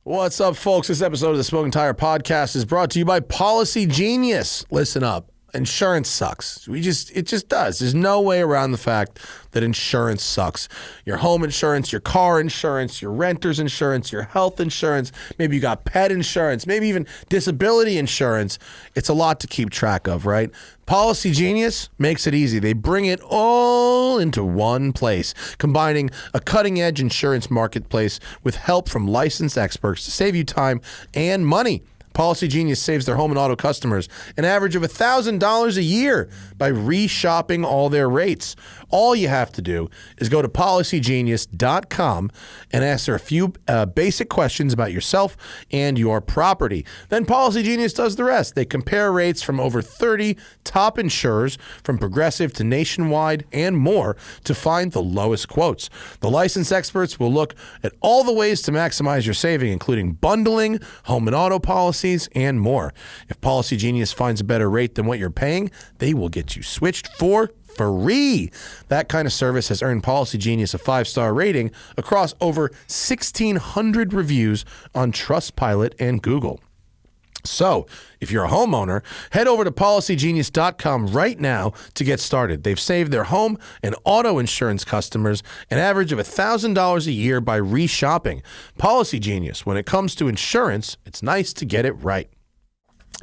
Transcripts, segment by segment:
What's up, folks? This episode of the Smoking Tire Podcast is brought to you by Policy Genius. Listen up. Insurance sucks. It just does. There's no way around the fact that insurance sucks. Your home insurance, your car insurance, your renter's insurance, your health insurance, maybe you got pet insurance, maybe even disability insurance. It's a lot to keep track of, right? Policy Genius makes it easy. They bring it all into one place, combining a cutting-edge insurance marketplace with help from licensed experts to save you time and money. Policy Genius saves their home and auto customers an average of $1,000 a year by reshopping all their rates. All you have to do is go to policygenius.com and answer a few basic questions about yourself and your property. Then Policy Genius does the rest. They compare rates from over 30 top insurers, from Progressive to Nationwide and more, to find the lowest quotes. The licensed experts will look at all the ways to maximize your saving, including bundling, home and auto policies, and more. If Policy Genius finds a better rate than what you're paying, they will get you switched for free. That kind of service has earned Policy Genius a 5-star rating across over 1,600 reviews on Trustpilot and Google. So, if you're a homeowner, head over to policygenius.com right now to get started. They've saved their home and auto insurance customers an average of $1,000 a year by reshopping. Policy Genius, when it comes to insurance, it's nice to get it right.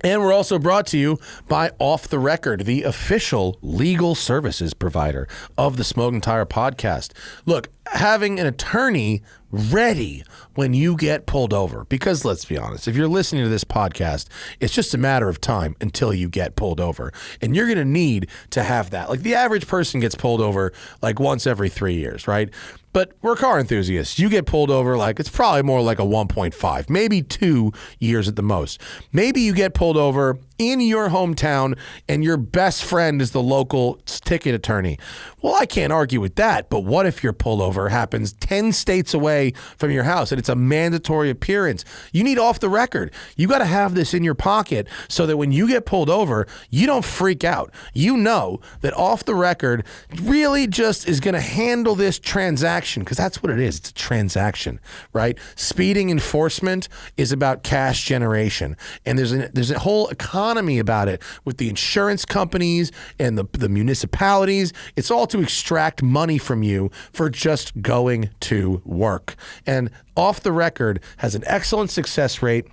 And we're also brought to you by Off the Record, the official legal services provider of the Smoking Tire Podcast. Look, having an attorney ready when you get pulled over, because let's be honest, if you're listening to this podcast, it's just a matter of time until you get pulled over, and you're going to need to have that. Like, the average person gets pulled over like once every 3 years, right? But we're car enthusiasts. You get pulled over, like, it's probably more like a 1.5, maybe 2 years at the most. Maybe you get pulled over in your hometown and your best friend is the local ticket attorney. Well, I can't argue with that, but what if your pullover happens 10 states away from your house and it's a mandatory appearance? You need Off the Record. You got to have this in your pocket so that when you get pulled over, you don't freak out. You know that Off the Record really just is going to handle this transaction, because that's what it is. It's a transaction, right? Speeding enforcement is about cash generation, and there's a whole economy about it with the insurance companies and the municipalities. It's all to extract money from you for just going to work. And Off the Record has an excellent success rate,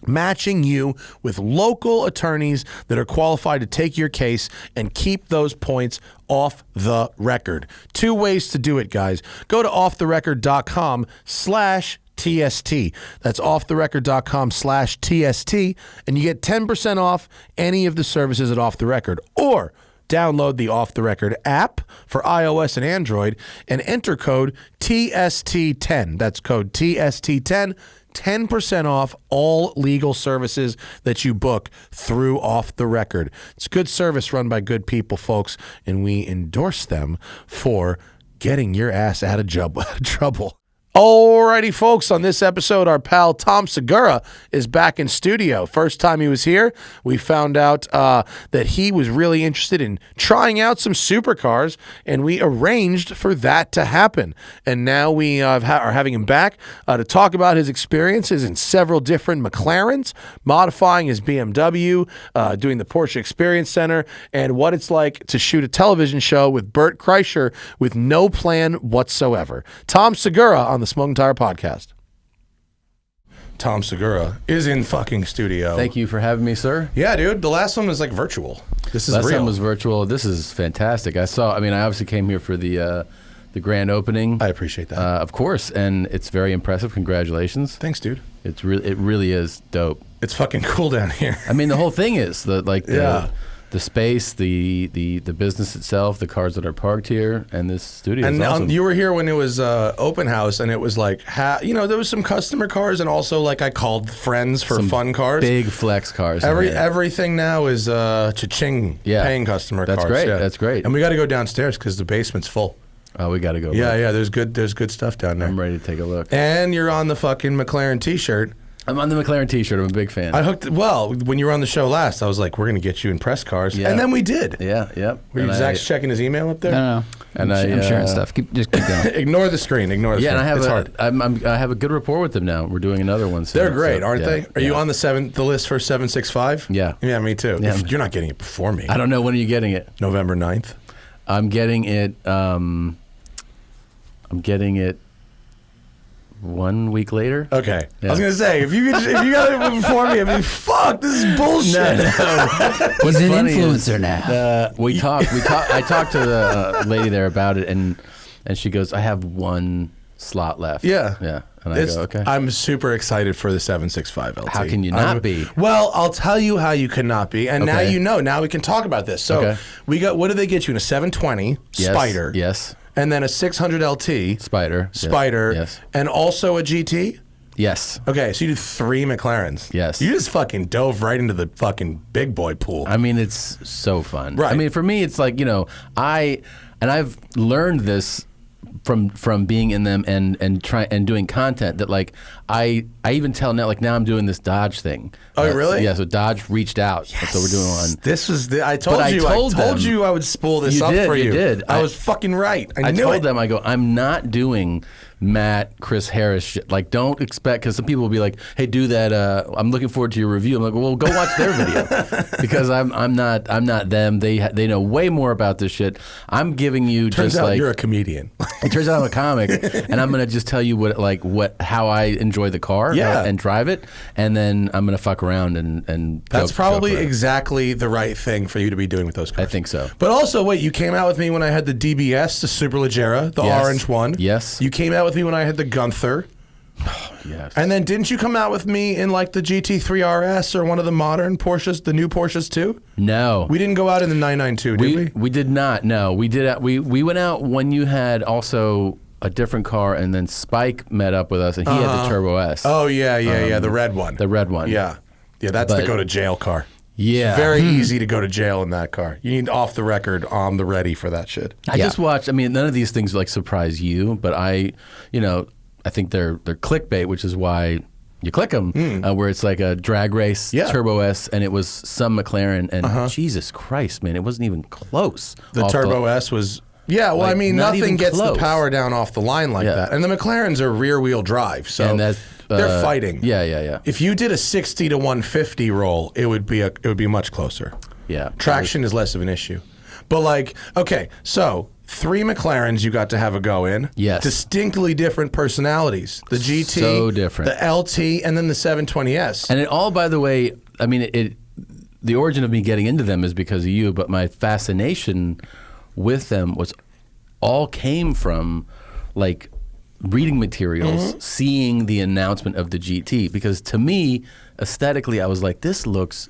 matching you with local attorneys that are qualified to take your case and keep those points off the record. 2 ways to do it, guys. Go to offtherecord.com/TST. That's offtherecord.com/TST, and you get 10% off any of the services at Off the Record. Or download the Off the Record app for iOS and Android and enter code TST10. That's code TST10. 10% off all legal services that you book through Off the Record. It's good service run by good people, folks, and we endorse them for getting your ass out of trouble. Alrighty, folks, on this episode, our pal Tom Segura is back in studio. First time he was here, we found out that he was really interested in trying out some supercars, and we arranged for that to happen. And now we are having him back to talk about his experiences in several different McLarens, modifying his BMW, doing the Porsche Experience Center, and what it's like to shoot a television show with Bert Kreischer with no plan whatsoever. Tom Segura on the Smoking Tire Podcast. Tom Segura is in fucking studio. Thank you for having me, sir. Yeah, dude. The last one was like virtual. This is real. Last one was virtual. This is fantastic. I obviously came here for the grand opening. I appreciate that. Of course, and it's very impressive. Congratulations. Thanks, dude. It really is dope. It's fucking cool down here. I mean, the whole thing is the space, the business itself, the cars that are parked here, and this studio is awesome. You were here when it was open house, and it was like, there was some customer cars, and also like I called friends for some fun cars. Big flex cars. Everything now is cha-ching, paying customer cars. That's great. Yeah. That's great. And we got to go downstairs because the basement's full. Oh, we got to go. Yeah, there's good stuff down there. I'm ready to take a look. And you're on the fucking McLaren t-shirt. I'm on the McLaren t-shirt. I'm a big fan. When you were on the show last, I was like, we're going to get you in press cars. Yeah. And then we did. Yeah, yep. Were you Zach's checking his email up there? No. And I'm sharing stuff. Just keep going. Ignore the screen. Ignore the screen. And I have a good rapport with them now. We're doing another one soon. They're great, aren't they? Are you on the list for 765? Yeah. Yeah, me too. Yeah. You're not getting it before me. I don't know when are you getting it. November 9th. I'm getting it. 1 week later. Okay. Yeah. I was gonna say if you got it before me, I'd be fuck. This is bullshit. He's an influencer now. We talked. I talked to the lady there about it, and she goes, "I have one slot left." Yeah. Yeah. And I go, "Okay." I'm super excited for the 765 LT. How can you not be? Well, I'll tell you how you cannot be, and now you know. Now we can talk about this. So we got. What did they get you in a 720 Spider? Yes. And then a 600 LT Spider, yes. And also a GT. Yes. Okay, so you did 3 McLarens. Yes. You just fucking dove right into the fucking big boy pool. I mean, it's so fun. Right. I mean, for me, it's like, I've learned this from being in them and doing content that like I even tell now, like now I'm doing this Dodge thing. Oh, really? Yeah. So Dodge reached out. Yes. That's what we're doing on. This was I told you I would spool this up for you. You did. I was fucking right. I knew told it. them, I go, I'm not doing Matt, Chris Harris shit. Like, don't expect, because some people will be like, hey, do that. I'm looking forward to your review. I'm like, well, go watch their video because I'm not them. They know way more about this shit. I'm giving you Turns just out like you're a comedian. It turns out I'm a comic, and I'm gonna just tell you how I enjoy the car, and drive it, and then I'm gonna fuck around and. That's probably exactly the right thing for you to be doing with those cars. I think so. But also, wait, you came out with me when I had the DBS, the Superleggera, the orange one. Yes. You came out with me when I had the Gunther. Yes. And then didn't you come out with me in like the GT3 RS or one of the modern Porsches, the new Porsches too? No. We didn't go out in the 992, did we? We did not. No, we did. We went out when you had also a different car, and then Spike met up with us, and he had the Turbo S. Oh yeah, the red one. The red one. Yeah, that's the go to jail car. Yeah. Very easy to go to jail in that car. You need off the record, on the ready for that shit. I just watched. I mean, none of these things like surprise you, but I think they're clickbait, which is why you click them, where it's like a drag race Turbo S, and it was some McLaren, and Jesus Christ, man, it wasn't even close. The Turbo S was, well, I mean, nothing gets the power down off the line like that. And the McLarens are rear wheel drive, so they're fighting. Yeah. If you did a 60 to 150 roll, it would be much closer. Yeah. Traction is less of an issue. But like, okay, so 3 McLarens you got to have a go in. Yes. Distinctly different personalities. The GT, so different. The LT, and then the 720S. And it all, by the way, I mean, the origin of me getting into them is because of you, but my fascination with them all came from like reading materials, seeing the announcement of the GT, because to me, aesthetically, I was like, this looks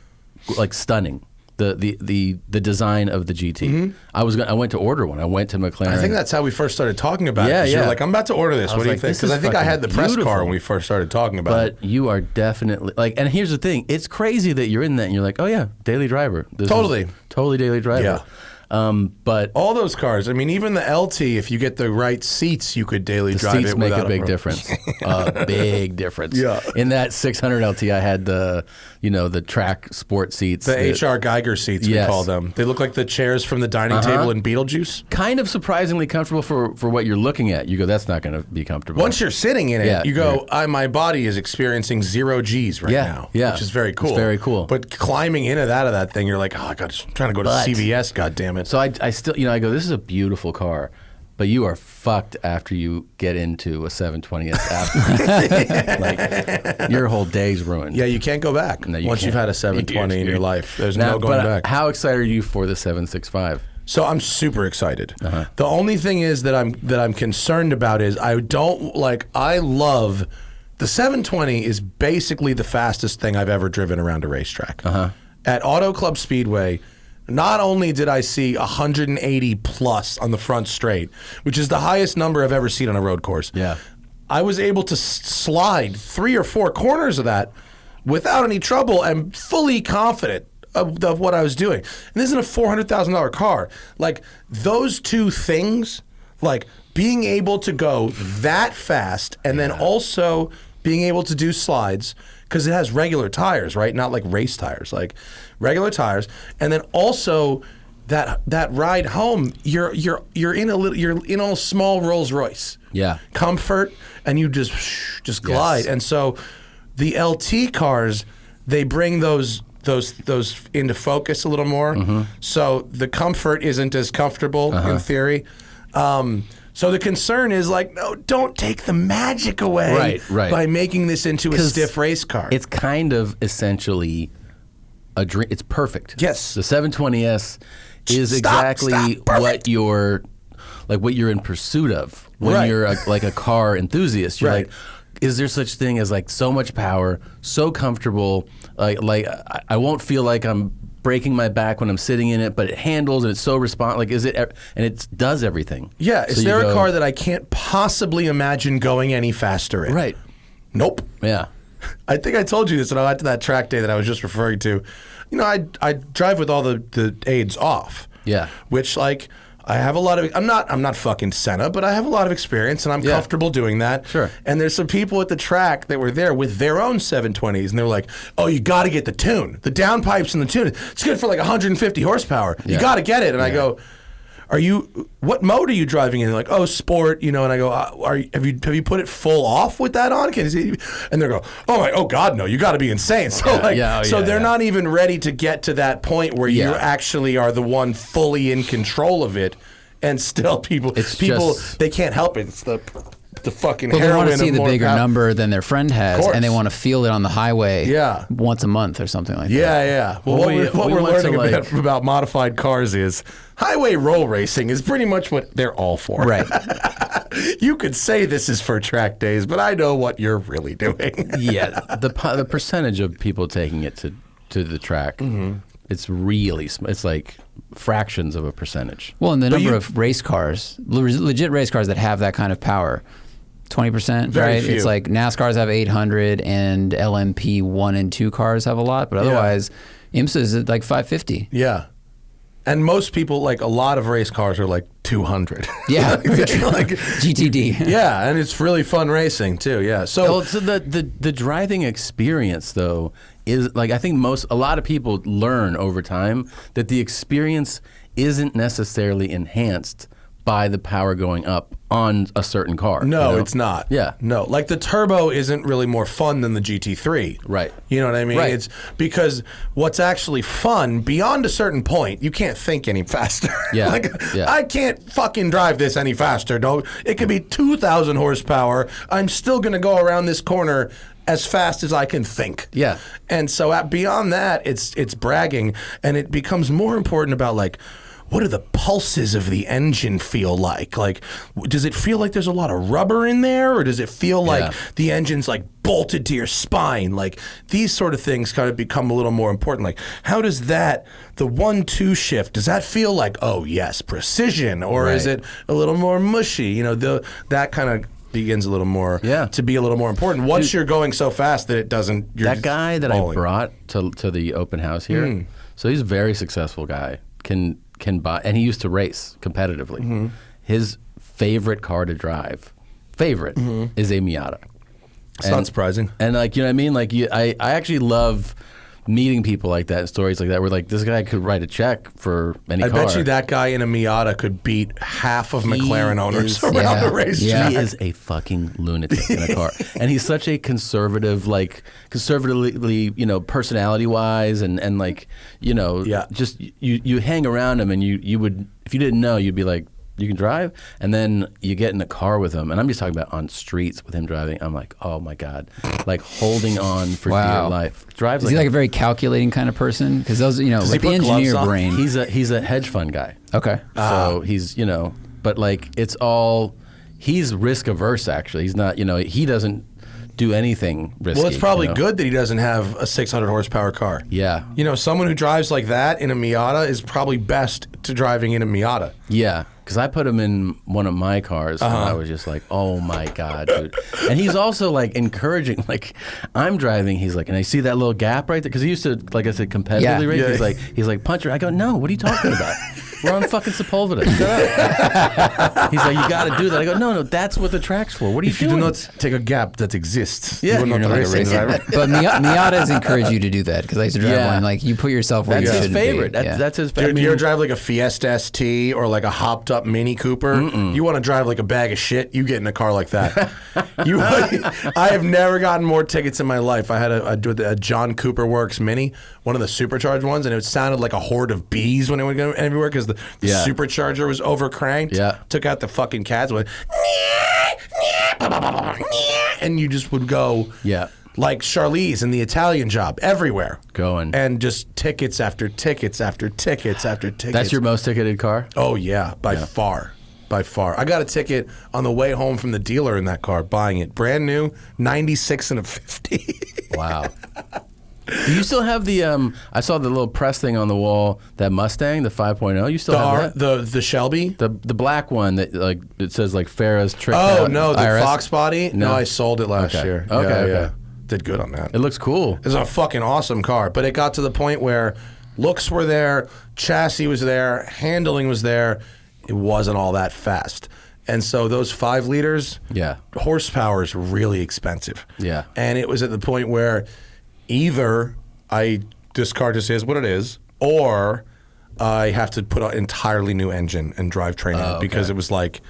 like stunning. The design of the GT. I went to order one. I went to McLaren. I think that's how we first started talking about it. You're like, I'm about to order this. What do you think? Because I think I had the press car when we first started talking about it. But you are definitely like, and here's the thing: it's crazy that you're in that, and you're like, oh yeah, daily driver. Totally daily driver. Yeah. But all those cars, I mean, even the LT, if you get the right seats, you could daily drive it. Seats make a big difference. A big difference. Yeah. In that 600 LT, I had the track sport seats. The H.R. Geiger seats, we call them. They look like the chairs from the dining table in Beetlejuice. Kind of surprisingly comfortable for what you're looking at. You go, that's not going to be comfortable. Once you're sitting in it, you go, my body is experiencing 0 Gs right now. Yeah. Which is very cool. It's very cool. But climbing in and out of that thing, you're like, oh, God, I'm trying to go to CVS, goddammit. So I still, I go, this is a beautiful car, but you are fucked after you get into a 720S after. Like, your whole day's ruined. Yeah, you can't go back once you've had a 720 in your life. There's no going back. How excited are you for the 765? So I'm super excited. The only thing is that I'm concerned about is I love the 720 is basically the fastest thing I've ever driven around a racetrack. At Auto Club Speedway, not only did I see 180 plus on the front straight, which is the highest number I've ever seen on a road course. Yeah. I was able to slide 3 or 4 corners of that without any trouble and fully confident of what I was doing. And this isn't a $400,000 car. Like, those two things, like being able to go that fast and then also being able to do slides, because it has regular tires, right? Not like race tires, like regular tires. And then also that ride home, you're in a small Rolls Royce. Yeah. Comfort, and you just glide. Yes. And so the LT cars, they bring those into focus a little more. Mm-hmm. So the comfort isn't as comfortable in theory. So the concern is like, no, don't take the magic away Right. by making this into a 'Cause stiff race car. It's kind of essentially a dream. It's perfect. Yes. The 720S is exactly what you're in pursuit of when Right. you're like a car enthusiast. You're Right. like, is there such thing as like so much power, so comfortable? Like I won't feel like I'm breaking my back when I'm sitting in it, but it handles and it's so responsive. Like, is it? And it does everything. Yeah. So Is you there a go, car that I can't possibly imagine going any faster in? Right. Nope. Yeah. I think I told you this when I went to that track day that I was just referring to. You know, I drive with all the aids off. Yeah. Which, like, I have a lot of. I'm not fucking Senna, but I have a lot of experience, and I'm comfortable doing that. Sure. And there's some people at the track that were there with their own 720s, and they were like, "Oh, you got to get the tune, the downpipes and the tune. It's good for like 150 horsepower. You Yeah. got to get it." And I go, what mode are you driving in? They're like, oh, sport, you know. And I go, have you put it full off with that on? And they go, oh God, no, you got to be insane. So they're not even ready to get to that point where you actually are the one fully in control of it, and still people they can't help it. It's the fucking Well, they heroin. want to see of the more bigger power. number than their friend has, course. and they want to feel it on the highway once a month or something like that. Yeah. Well, what we're went to, learning about modified cars is highway roll racing is pretty much what they're all for. Right. You could say this is for track days, but I know what you're really doing. Yeah. The percentage of people taking it to the track, it's really it's like fractions of a percentage. Well, and the number of race cars, legit race cars that have that kind of power, 20%, Very right? few. It's like NASCARs have 800 and LMP 1 and 2 cars have a lot, but otherwise IMSA is at like 550. Yeah. And most people, like a lot of race cars are like 200. Yeah. like, GTD. yeah, and it's really fun racing too. Yeah. So the driving experience though is like I think a lot of people learn over time that the experience isn't necessarily enhanced by the power going up on a certain car. no, you know? it's not. Yeah. No, like the turbo isn't really more fun than the GT3. Right. You know what I mean? Right. It's because what's actually fun beyond a certain point, you can't think any faster. Yeah. I can't fucking drive this any faster. No, it could be 2,000 horsepower. I'm still going to go around this corner as fast as I can think. Yeah. And so beyond that, it's bragging, and it becomes more important about like, what do the pulses of the engine feel like? Like, does it feel like there's a lot of rubber in there, or does it feel like the engine's like bolted to your spine? Like, these sort of things kind of become a little more important. Like, how does the 1-2 shift, does that feel like, oh yes, precision, or is it a little more mushy? You know, that kind of begins a little more to be a little more important once you're going so fast that it doesn't. That guy that I brought to the open house here, so he's a very successful guy. Can buy, and he used to race competitively. His favorite car to drive, is a Miata. It's not surprising. And like, you know what I mean? Like, I actually love meeting people like that and stories like that where like this guy could write a check for any car. I bet you that guy in a Miata could beat half of McLaren owners around the racetrack. Yeah. He is a fucking lunatic in a car. And he's such a conservatively, you know, personality-wise and like, you know, just you hang around him and you would, if you didn't know, you'd be like, you can drive? And then you get in the car with him, and I'm just talking about on streets with him driving. I'm like, oh my God, like holding on for dear life. Drives. Is he like a very calculating kind of person? Because those, you know, like the engineer brain. He's a hedge fund guy. Okay. So he's, you know, but like it's all, he's risk averse actually. He's not, you know, he doesn't do anything risky. Well, it's probably you know? good that he doesn't have a 600 horsepower car. Yeah. You know, someone who drives like that in a Miata is probably best to driving in a Miata. Yeah. Because I put him in one of my cars and I was just like, oh my God, dude. And he's also like encouraging, like I'm driving, he's like, and I see that little gap right there. Because he used to, like I said, competitively race. He's like, punch her. I go, no, what are you talking about? We're on fucking Sepulveda. Shut up. He's like, you got to do that. I go, no, that's what the track's for. What are you If you doing? do not take a gap that exists, Yeah, you are not a racing driver. But Miata's encourage you to do that because I used to drive one. Like you put yourself where That's you his shouldn't favorite. be. That's his favorite. Dude, you ever drive like a Fiesta ST or like a hopped up Mini Cooper? You want to drive like a bag of shit? You get in a car like that. I have never gotten more tickets in my life. I had a John Cooper Works Mini, one of the supercharged ones, and it sounded like a horde of bees when it would go everywhere because the supercharger was overcranked. Yeah. Took out the fucking cats with, and you just would go. Yeah. Like Charlize in The Italian Job, everywhere. Going. And just tickets after tickets after tickets after tickets. That's your most ticketed car? Oh, yeah, by far. By far. I got a ticket on the way home from the dealer in that car, buying it. Brand new, 96 and a 50. Wow. Do you still have the, I saw the little press thing on the wall, that Mustang, the 5.0. You still have that? The Shelby? The black one that like it says like Farrah's tricked Oh, out. no, the IRS? Fox body? No, No. I sold it last Okay. year. Okay, Yeah. okay. Did good on that. It looks cool. It was a fucking awesome car, but it got to the point where looks were there, chassis was there, handling was there. It wasn't all that fast. And so those 5 liters, horsepower is really expensive. Yeah. And it was at the point where either this car just is what it is, or I have to put an entirely new engine and drivetrain in it because it was like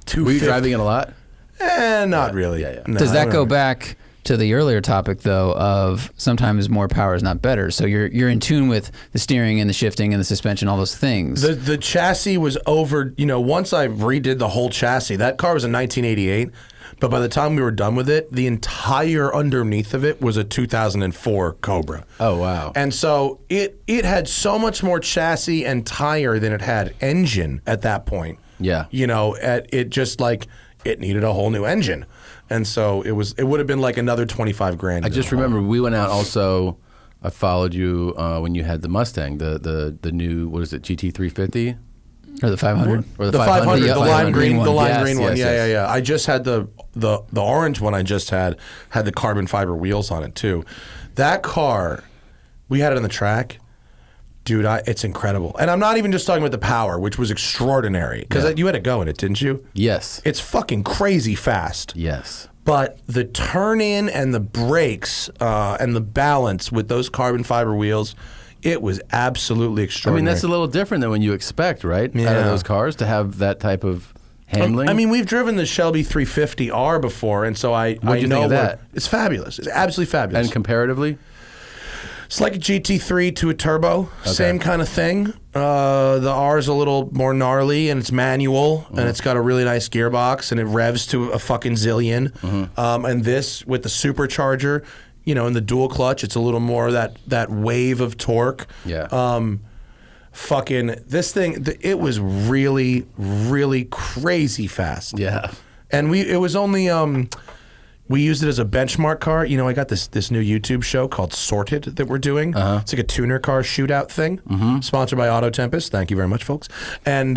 250. Were you driving it a lot? Not really. Yeah. No, Does I that don't go know. back to the earlier topic though of sometimes more power is not better? So you're in tune with the steering and the shifting and the suspension, all those things. The chassis was over, once I redid the whole chassis, that car was a 1988, but by the time we were done with it, the entire underneath of it was a 2004 Cobra. Oh, wow. And so it had so much more chassis and tire than it had engine at that point. Yeah. It just like, it needed a whole new engine. And so it would have been like another 25 grand. I just remember we went out also. I followed you when you had the Mustang, the new, what is it, GT350? Or the 500? Or the 500, the lime green, the lime Yes, green one. yes, Yeah. I just had the orange one. I just had the carbon fiber wheels on it too. That car, we had it on the track. Dude, it's incredible. And I'm not even just talking about the power, which was extraordinary. Because you had to go in it, didn't you? Yes. It's fucking crazy fast. Yes. But the turn in and the brakes and the balance with those carbon fiber wheels, it was absolutely I extraordinary. mean, that's a little different than when you expect, right? Out Yeah. of those cars to have that type of handling. I mean, we've driven the Shelby 350R before, and so I What'd you know think of that? It's fabulous. It's absolutely fabulous. And comparatively? It's like a GT3 to a turbo, same kind of thing. The R is a little more gnarly, and it's manual, and it's got a really nice gearbox, and it revs to a fucking zillion. And this, with the supercharger, and the dual clutch, it's a little more that wave of torque. Yeah. Fucking, this thing, it was really, really crazy fast. Yeah. And it was only, we used it as a benchmark car. I got this new YouTube show called Sorted that we're doing. It's like a tuner car shootout thing, sponsored by Auto Tempest. Thank you very much, folks. And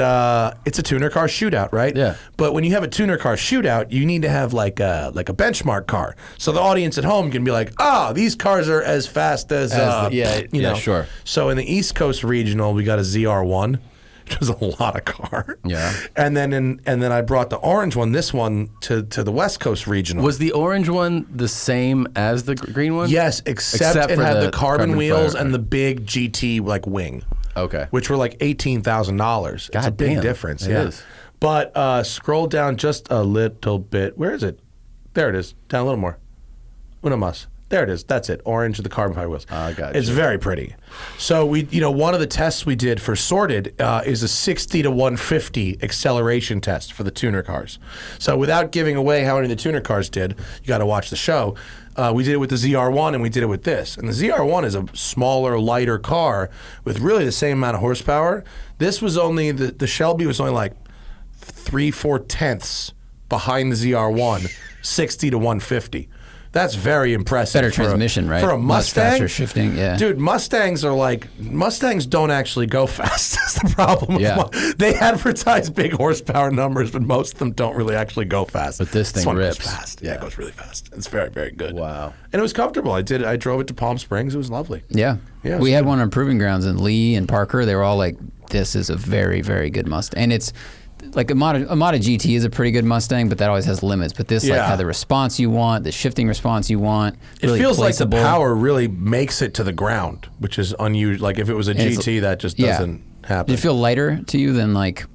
it's a tuner car shootout, right? Yeah. But when you have a tuner car shootout, you need to have like a benchmark car, so the audience at home can be like, these cars are as fast as sure. So in the East Coast Regional, we got a ZR1. Which was a lot of car. Yeah. And then I brought the orange one, this one, to the West Coast Regional. Was the orange one the same as the green one? Yes, except it for had the carbon wheels fiber. and the big GT like wing. Okay. Which were like $18,000. It's a God big damn, difference. it is. But scroll down just a little bit. Where is it? There it is. Down a little more. Una más. There it is. That's it. Orange with the carbon fiber wheels. I got It's you. very pretty. So one of the tests we did for Sorted is a 60 to 150 acceleration test for the tuner cars. So without giving away how many the tuner cars did, you got to watch the show. We did it with the ZR1 and we did it with this. And the ZR1 is a smaller, lighter car with really the same amount of horsepower. This was only, the Shelby was only like 3/4 tenths behind the ZR1, 60 to 150. That's very impressive. Better transmission, right? For a Much Mustang. faster shifting, yeah. Dude, Mustangs don't actually go fast. That's the problem. with Yeah. They advertise big horsepower numbers, but most of them don't really actually go fast. But this thing one rips. goes fast. Yeah, it goes really fast. It's very, very good. Wow. And it was comfortable. I drove it to Palm Springs. It was lovely. Yeah. Yeah, We it's had one on Proving Grounds in Lee and Parker. They were all like this is a very, very good Mustang. And it's like a Mata GT is a pretty good Mustang, but that always has limits. But this like had the response you want, the shifting response you want. Really it feels placeable. like the power really makes it to the ground, which is unusual. Like if it was a GT, that just doesn't happen. Did it feel lighter to you than like,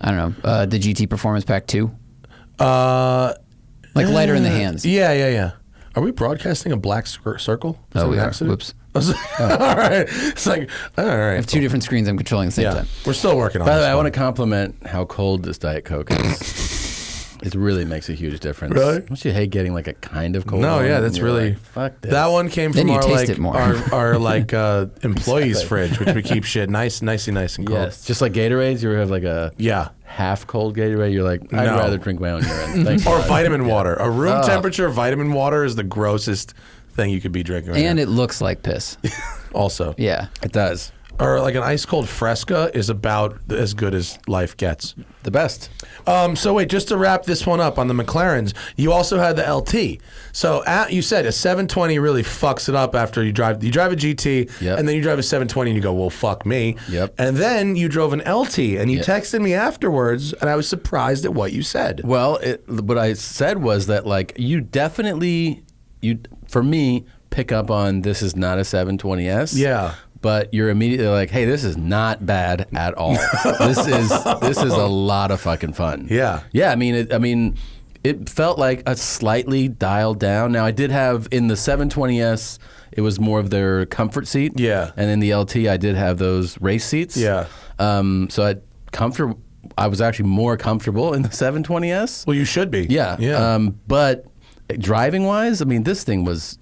I don't know, the GT Performance Pack 2? Like lighter in the hands. Yeah. Are we broadcasting a black circle? Oh, we are. Accident? Whoops. All right. It's like, all right. I have 2 different screens I'm controlling at the same time. We're still working on By the this way, I one. want to compliment how cold this Diet Coke is. It really makes a huge difference. Really? Don't you hate getting like a kind of cold No, one? yeah, that's You're really... like, fuck this. That one came Then from you our taste like it more. our like employees' fridge, which we keep shit nice and cold. Yes, just like Gatorades, you ever have like a half cold Gatorade, you're like, I'd rather drink my own urine. Thanks, Or God. vitamin water. A room temperature vitamin water is the grossest thing you could be drinking right And now. it looks like piss. Also. Yeah. It does. Or like an ice cold Fresca is about as good as life gets. The best. So wait, just to wrap this one up on the McLarens, you also had the LT. So you said a 720 really fucks it up after you drive a GT, and then you drive a 720 and you go, well, fuck me. Yep. And then you drove an LT and you texted me afterwards, and I was surprised at what you said. Well, what I said was that like you for me pick up on this is not a 720S. Yeah. But you're immediately like, hey, this is not bad at all. this is a lot of fucking fun. Yeah. Yeah. I mean, it felt like a slightly dialed down. Now I did have in the 720S, it was more of their comfort seat. Yeah. And in the LT, I did have those race seats. Yeah. So I was actually more comfortable in the 720S. Well, you should be. Yeah. Yeah. But driving wise, I mean, this thing was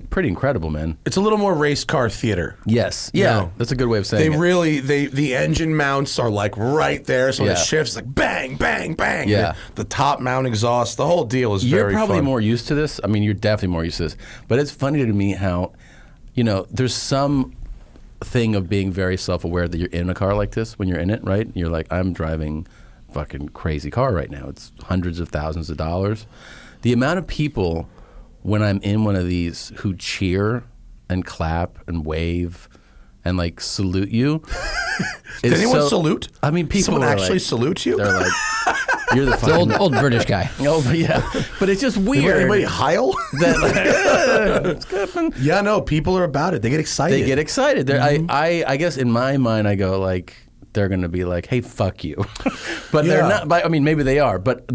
pretty incredible, man. It's a little more race car theater. Yes. Yeah. No. That's a good way of saying it. The engine mounts are like right there, so the shifts like bang, bang, bang. Yeah. The top mount exhaust, the whole deal is You're very probably fun. more used to this. I mean, you're definitely more used to this. But it's funny to me how, there's some thing of being very self-aware that you're in a car like this when you're in it, right? You're like, I'm driving a fucking crazy car right now. It's hundreds of thousands of dollars. The amount of people when I'm in one of these who cheer and clap and wave and like salute you. Did anyone salute? I mean, people Someone are actually like, salute you? They're like, you're the The fucking old British guy. Oh, but yeah, but it's just weird. Anybody heil? That, Yeah, no, people are about it. They get excited. they get excited. I guess in my mind, I go like, they're going to be like, hey, fuck you. But they're not. I mean, maybe they are. But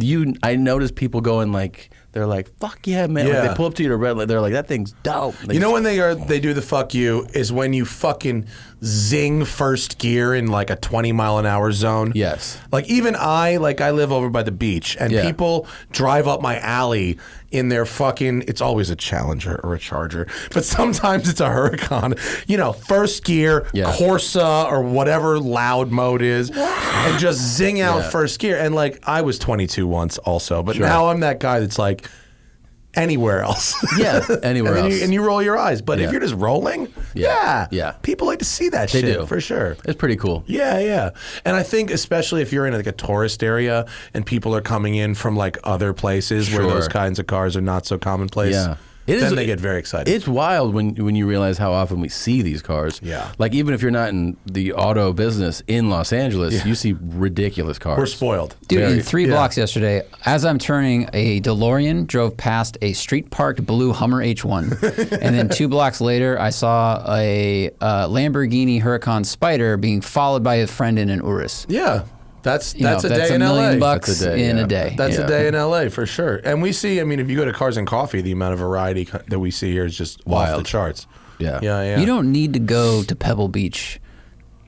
I notice people going like, they're like, fuck yeah, man. Yeah. Like they pull up to you to red light. They're like, that thing's dope. You know when they do the fuck you is when you fucking zing first gear in like a 20 mile an hour zone. Yes. Like even I live over by the beach and people drive up my alley in their fucking, it's always a Challenger or a Charger, but sometimes it's a Huracan, first gear, Corsa or whatever loud mode is, and just zing out first gear. And like, I was 22 once also, but now I'm that guy that's like, anywhere else. Yeah, anywhere else. And you roll your eyes. But if you're just rolling, people like to see that They shit do. for sure. It's pretty cool. Yeah. And I think especially if you're in like a tourist area and people are coming in from like other places where those kinds of cars are not so commonplace. Yeah. Then they get very excited. It's wild when you realize how often we see these cars. Yeah. Like even if you're not in the auto business in Los Angeles, you see ridiculous cars. We're spoiled. Dude, in 3 blocks yesterday, as I'm turning, a DeLorean drove past a street-parked blue Hummer H1. And then 2 blocks later, I saw a Lamborghini Huracan Spider being followed by a friend in an Urus. Yeah. That's a That's day $1 in million LA. bucks in a day. That's a day in LA for sure. And we see, I mean, if you go to Cars and Coffee, the amount of variety that we see here is just off the charts. Yeah. You don't need to go to Pebble Beach,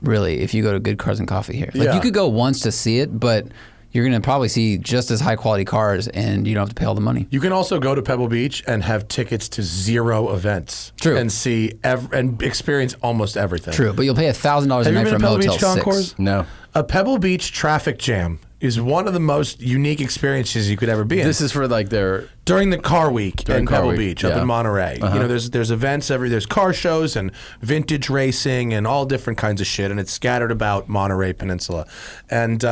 really, if you go to Good Cars and Coffee here. Like you could go once to see it, but you're going to probably see just as high quality cars and you don't have to pay all the money. You can also go to Pebble Beach and have tickets to 0 events. True. And see and experience almost everything. True, but you'll pay $1,000 a night Have you for a been to Pebble Motel Beach 6. Concourse? No. A Pebble Beach traffic jam is one of the most unique experiences you could ever be in. This is for like their during the car week in Car Pebble Week, Beach up in Monterey. There's events there's car shows and vintage racing and all different kinds of shit, and it's scattered about Monterey Peninsula. And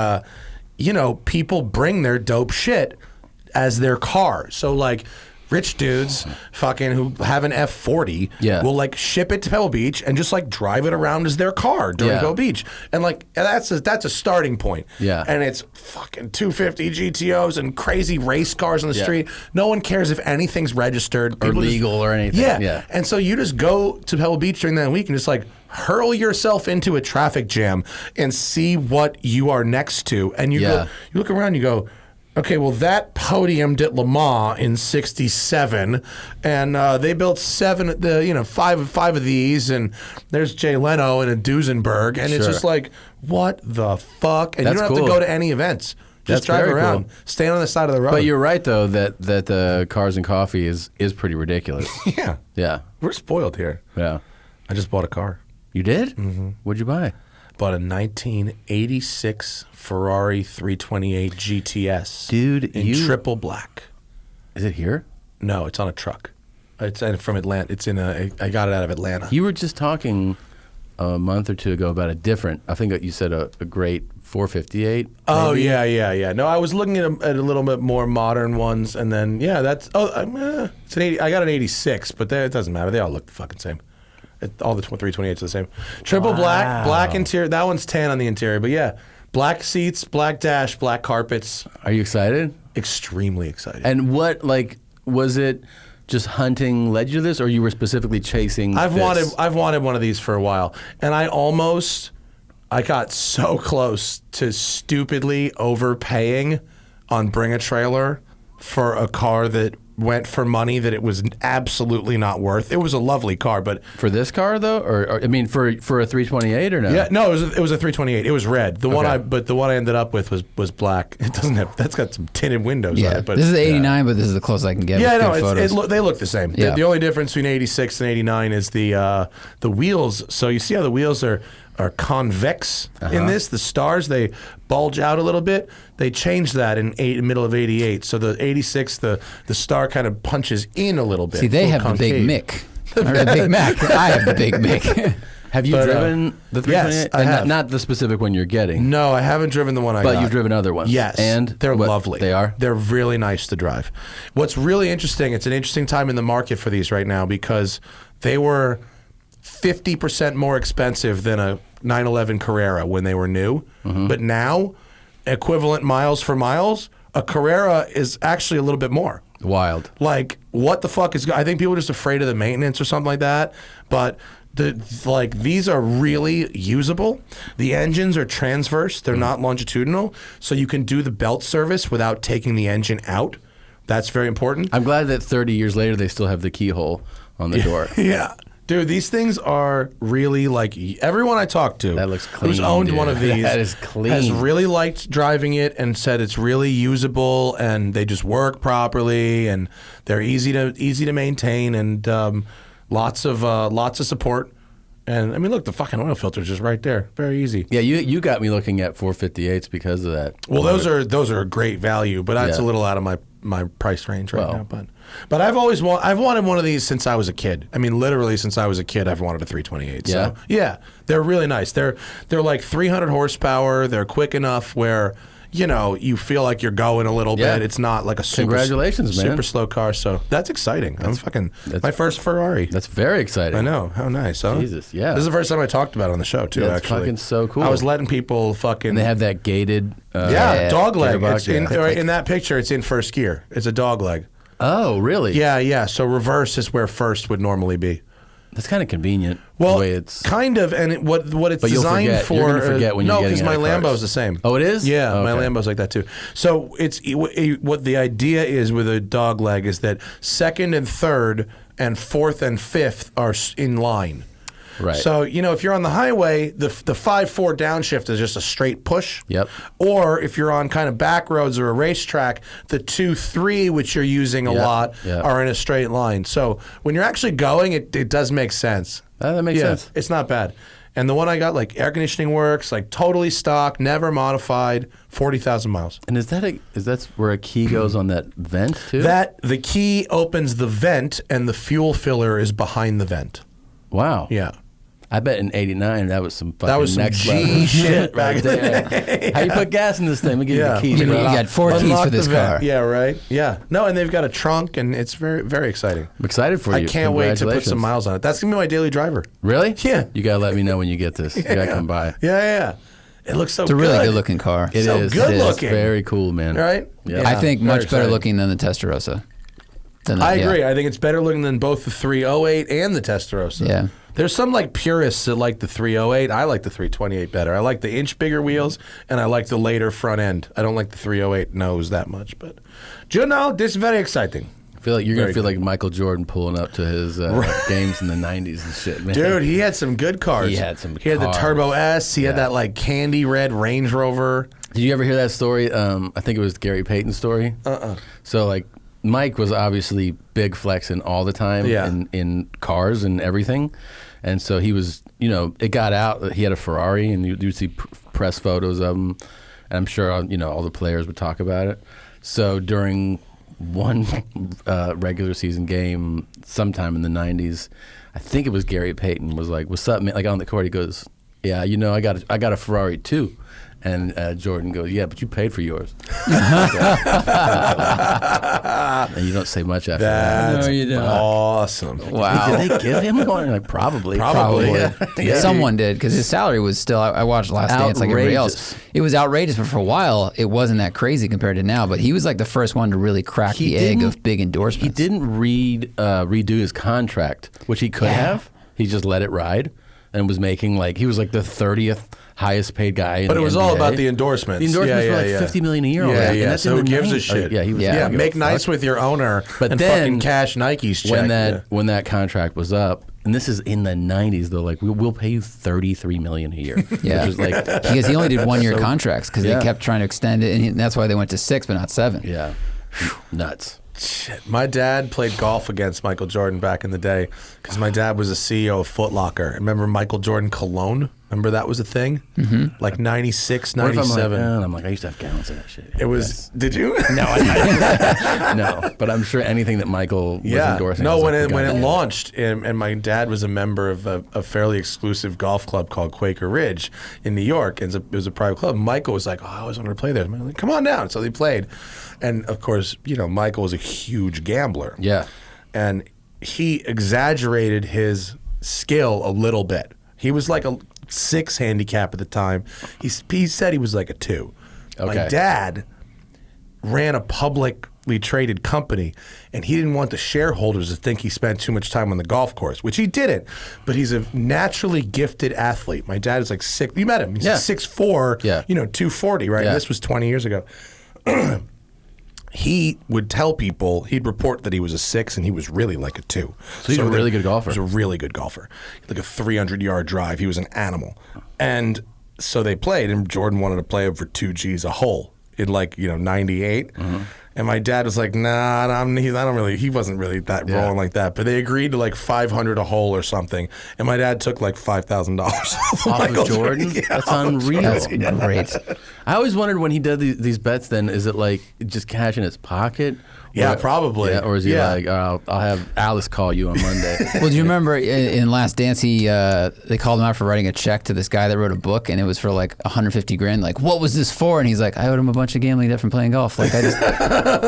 people bring their dope shit as their car. So like rich dudes fucking who have an F40 will like ship it to Pebble Beach and just like drive it around as their car during Pebble Beach. And like that's a starting point. Yeah. And it's fucking 250 GTOs and crazy race cars on the street. No one cares if anything's registered or legal or anything. Yeah. And so you just go to Pebble Beach during that week and just like hurl yourself into a traffic jam and see what you are next to. And you go, you look around, you go, okay, well, that podiumed at Le Mans in '67, and they built five of these, and there's Jay Leno in a Duesenberg, and it's just like, what the fuck? And you don't have to go to any events. Just drive around, stand on the side of the road. But you're right, though, that the cars and coffee is pretty ridiculous. Yeah. We're spoiled here. Yeah. I just bought a car. You did? Mm-hmm. What'd you buy? Bought a 1986 Ferrari 328 GTS. Dude, in triple black. Is it here? No, it's on a truck. It's from Atlanta. I got it out of Atlanta. You were just talking a month or two ago about a different, I think you said a great 458. Oh, maybe? Yeah. No, I was looking at a little bit more modern ones, and then, it's an 80. I got an 86, but it doesn't matter. They all look the fucking same. All the 328s are the same. Triple black interior. That one's tan on the interior, but yeah, black seats, black dash, black carpets. Are you excited? Extremely excited. And what, was it just hunting led you to this, or you were specifically chasing I've wanted one of these for a while, and I got so close to stupidly overpaying on Bring a Trailer for a car that went for money that it was absolutely not worth. It was a lovely car, but for this car though, or I mean for a 328 or no? Yeah, no, it was a 328. It was red. The one I ended up with was black. It doesn't have. That's got some tinted windows on it. But this is the 89, but this is the closest I can get. Yeah, no, they look the same. Yeah. The only difference between 86 and 89 is the wheels. So you see how the wheels are convex in this. The stars, they bulge out a little bit. They changed that in middle of 88. So the 86, the star kind of punches in a little bit. See, they have concave. The Big Mick. Or the Big Mac. I have the Big Mick. Have you driven the 328? Yes, I have. Not the specific one you're getting. No, I haven't driven the one I got. But you've driven other ones. Yes. And they're lovely. They are? They're really nice to drive. What's really interesting, it's an interesting time in the market for these right now because they were 50% more expensive than a 911 Carrera when they were new. Mm-hmm. But now, equivalent miles for miles, a Carrera is actually a little bit more. Wild. Like, what the fuck is... I think people are just afraid of the maintenance or something like that. But, these are really usable. The engines are transverse. They're not longitudinal. So you can do the belt service without taking the engine out. That's very important. I'm glad that 30 years later, they still have the keyhole on the door. Yeah. Dude, these things are really everyone I talked to that looks clean, who's owned one of these that is clean. Has really liked driving it and said it's really usable and they just work properly and they're easy to maintain and lots of support. And I mean, look, the fucking oil filter is just right there, very easy. Yeah, you got me looking at 458s because of that. Well, those are a great value, but that's a little out of my price range right now. But I've wanted one of these since I was a kid. I mean, literally since I was a kid, I've wanted a 328. Yeah? So, yeah, they're really nice. They're like 300 horsepower. They're quick enough where you feel like you're going a little bit. It's not like a super slow car. So that's exciting. That's my first Ferrari. That's very exciting. I know. How nice, huh? Jesus, yeah. This is the first time I talked about it on the show too. That's actually, fucking so cool. I was letting people fucking. And they have that gated. Dog leg. It's in that picture, it's in first gear. It's a dog leg. Oh, really? Yeah. So reverse is where first would normally be. That's kind of convenient. Well, the way it's kind of, and what it's designed for. You're gonna forget when you're getting because my Lambo's the same. Oh, it is? Yeah, my Lambo's like that too. So what the idea is with a dog leg is that second and third and fourth and fifth are in line. Right. So, if you're on the highway, the 5-4 downshift is just a straight push. Yep. Or if you're on kind of back roads or a racetrack, the 2-3, which you're using a lot, are in a straight line. So when you're actually going, it does make sense. That makes sense. It's not bad. And the one I got, air conditioning works, totally stock, never modified, 40,000 miles. And is that where a key goes on that vent too? The key opens the vent and the fuel filler is behind the vent. Wow. Yeah. I bet in '89 that was some fucking That was some next G level shit right there. How you put gas in this thing? We give you the keys. You bro. got 4 keys Unlock for this the van. car. Yeah, right. Yeah. No, and they've got a trunk, and it's very, very exciting. I'm excited for you. I can't wait to put some Congratulations. miles on it. That's gonna be my daily driver. Really? Yeah. You gotta let me know when you get this. You gotta come by. Yeah. It looks so It's a good. really good-looking car. It So is. good It is. looking. Very cool, man. Right? Yeah. I think very much better exciting. looking than the Testarossa. I agree. I think it's better looking than both the 308 and the Testarossa. Yeah. There's some like purists that like the 308. I like the 328 better. I like the inch bigger wheels, and I like the later front end. I don't like the 308 nose that much, but you know, this is very exciting. I feel like you're Very gonna feel like Michael Jordan pulling up to his games in the '90s and shit, man. Dude, he had some good cars. He had some He had the cars. Turbo S. He had Yeah. that like candy red Range Rover. Did you ever hear that story? I think it was Gary Payton's story. So like Mike was obviously big flexing all the time Yeah. in cars and everything. And so he was, it got out that he had a Ferrari, and you'd see press photos of him. And I'm sure, all the players would talk about it. So during one regular season game sometime in the 90s, I think it was Gary Payton was like, "What's up, man?" Like on the court, he goes, "Yeah, I got a Ferrari too." And Jordan goes, "Yeah, but you paid for yours." And you don't say much after that. That's No, you don't. awesome. Wow. Did they give him one? Like probably. Probably. Yeah. Someone did, because his salary was still, I watched Last Dance like everybody else. Outrageous. It was outrageous, but for a while, it wasn't that crazy compared to now. But he was like the first one to really crack He the egg didn't- of big endorsements. He didn't redo his contract, which he could have. He just let it ride and was making he was like the 30th highest paid guy in But the it was NBA. all about the endorsements. The endorsements yeah, were like yeah. $50 million a year. Yeah, already, yeah. and that's So in who the gives a 90s. shit? Yeah, he was. Yeah. Yeah, didn't give make a nice fuck. with your owner But and then fucking cash Nike's check. when that contract was up, and this is in the 90s, though, like we'll pay you $33 million a year. Yeah, Which is like because he only did 1 year contracts because Yeah. they kept trying to extend it, and that's why they went to 6 but not 7. yeah, nuts. Shit. My dad played golf against Michael Jordan back in the day because my dad was a CEO of Foot Locker. Remember Michael Jordan cologne? Remember that was a thing? Mm-hmm. Like 96, What if 97. I'm like, I used to have gallons of that shit. It was, did you? No, I no, but I'm sure anything that Michael was endorsing. No, I was when like, it "God, launched, and my dad was a member of a fairly exclusive golf club called Quaker Ridge in New York. And it was a private club. Michael was like, "Oh, I always wanted to play there." I'm like, "Come on down." So they played, and of course, Michael was a huge gambler. Yeah. And he exaggerated his skill a little bit. He was like a 6 handicap at the time. He said he was like a 2. My Okay. dad ran a publicly traded company, and he didn't want the shareholders to think he spent too much time on the golf course, which he didn't. But he's a naturally gifted athlete. My dad is like 6. You met him. He's Yeah. 6'4", Yeah. 240, right? Yeah. This was 20 years ago. He would tell people, he'd report that he was a 6 and he was really like a 2. So he's a really good golfer. He was a really good golfer. Like a 300-yard drive. He was an animal. And so they played, and Jordan wanted to play him for 2 G's a hole in 98. Mm-hmm. And my dad was like, nah, he wasn't really that rolling like that. But they agreed to like $500 a hole or something. And my dad took like $5,000 off Off of Jordan? Yeah, That's off of unreal. That's great. I always wondered when he did these bets. Then is it like just cash in his pocket? Yeah, probably. Yeah, or is he Yeah. like, I'll have Alice call you on Monday? Well, do you remember in Last Dance, they called him out for writing a check to this guy that wrote a book, and it was for like $150,000. Like, what was this for? And he's like, I owed him a bunch of gambling debt from playing golf. Like, I just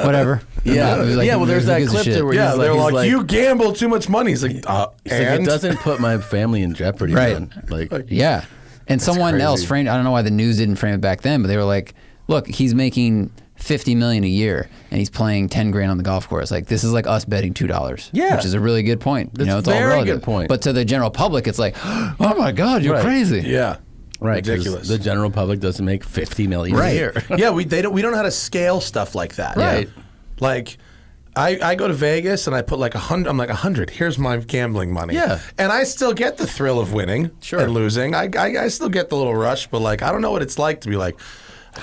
whatever. Yeah, It was like, yeah. Well, there's who that gives a clip shit? there where Yeah, he's they're like, like, you gambled too much money. He's like, he's like, and? it doesn't put my family in jeopardy. Right. Man. Like, Yeah. And someone crazy. else framed, I don't know why the news didn't frame it back then, but they were like, look, he's making $50 million a year and he's playing $10,000 on the golf course. Like, this is like us betting $2. Yeah. Which is a really good point. That's it's all very relative. good point. But to the general public, it's like, oh my God, you're Right. crazy. Yeah. right? 'Cause Ridiculous. The general public doesn't make $50 million a year. Yeah, we don't know how to scale stuff like that. Right. Like, I go to Vegas and I put like 100. I'm like 100. Here's my gambling money. Yeah. And I still get the thrill of winning Sure. and losing. I still get the little rush, but like I don't know what it's like to be like,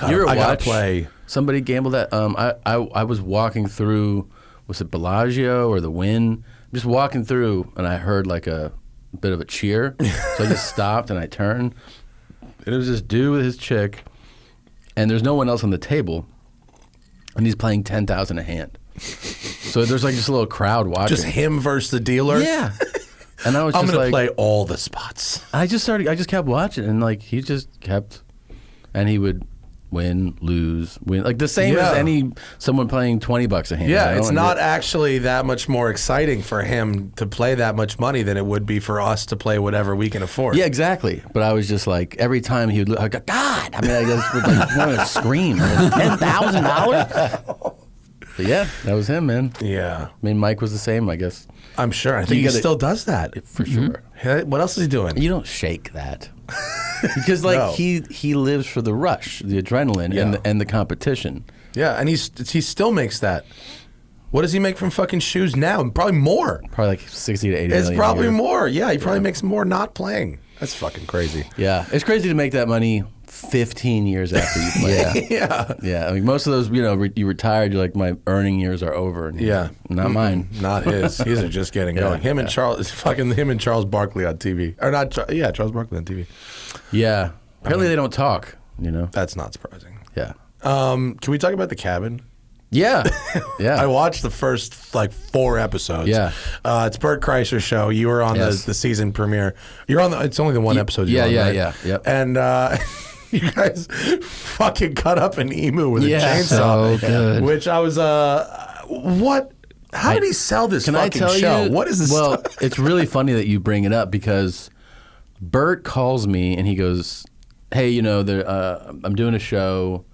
You ever I gotta watch play. somebody gamble that? I was walking through, was it Bellagio or the Wynn? Just walking through, and I heard like a bit of a cheer. So I just stopped and I turned, and it was this dude with his chick, and there's no one else on the table, and he's playing 10,000 a hand. So there's like just a little crowd watching. Just him versus the dealer. Yeah. And I was I'm just gonna like, play all the spots. I just kept watching, and like he just kept, and he would win, lose, win, like the same as someone playing $20 a hand. Yeah, it's not actually that much more exciting for him to play that much money than it would be for us to play whatever we can afford. Yeah, exactly. But I was just like, every time he would look, I go, God! I mean, I just would like want to scream. $10,000? But yeah, that was him, man. Yeah. I mean, Mike was the same, I guess. I'm sure. I think he still does that. For sure. What else is he doing? You don't shake that. Because like he lives for the rush, the adrenaline, and the competition. Yeah, and he still makes that. What does he make from fucking shoes now? Probably more. Probably like 60 to 80 It's million probably a year. more. Yeah, he probably makes more not playing. That's fucking crazy. Yeah, it's crazy to make that money 15 years after you play. Yeah. I mean, most of those, you retired. You're like, my earning years are over. And not mine. Not his. His are just getting going. Him and Charles Barkley on TV, or not? Charles Barkley on TV. Yeah. Apparently they don't talk. That's not surprising. Yeah. Can we talk about the cabin? Yeah. Yeah. I watched the first 4 episodes. Yeah. It's Bert Kreischer's show. You were on the season premiere. You're on it's only the one episode you're on, right? Yeah. Yep. And you guys fucking cut up an emu with a chainsaw. So good. Which I was, what? How did he sell this fucking show? What is this Well, stuff? it's really funny that you bring it up because Bert calls me and he goes, hey, I'm doing a show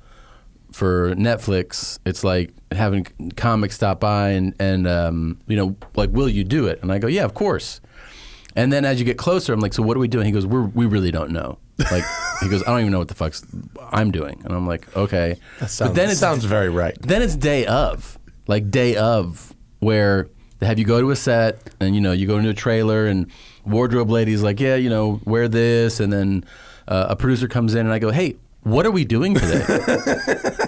for Netflix. It's like having comics stop by and will you do it? And I go, yeah, of course. And then as you get closer, I'm like, so what are we doing? He goes, we really don't know. Like, he goes, I don't even know what the fuck I'm doing. And I'm like, okay. That sounds very right. Then it's day of, where they have you go to a set and, you go into a trailer and wardrobe lady's like, yeah, wear this. And then a producer comes in and I go, hey, what are we doing today?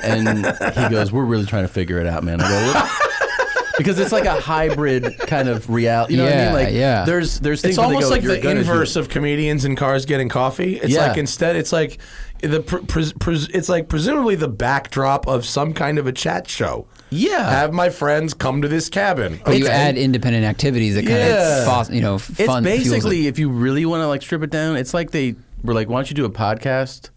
And he goes, we're really trying to figure it out, man. I go, look. Because it's like a hybrid kind of reality. You know what I mean? Like, there's things It's where almost they go, like the inverse of comedians in cars getting coffee. It's like instead, it's like it's like presumably the backdrop of some kind of a chat show. Yeah. Have my friends come to this cabin. But you add independent activities that kind of, fun. It's basically, fuels it. if you really want to like strip it down, it's like they were like, why don't you do a podcast?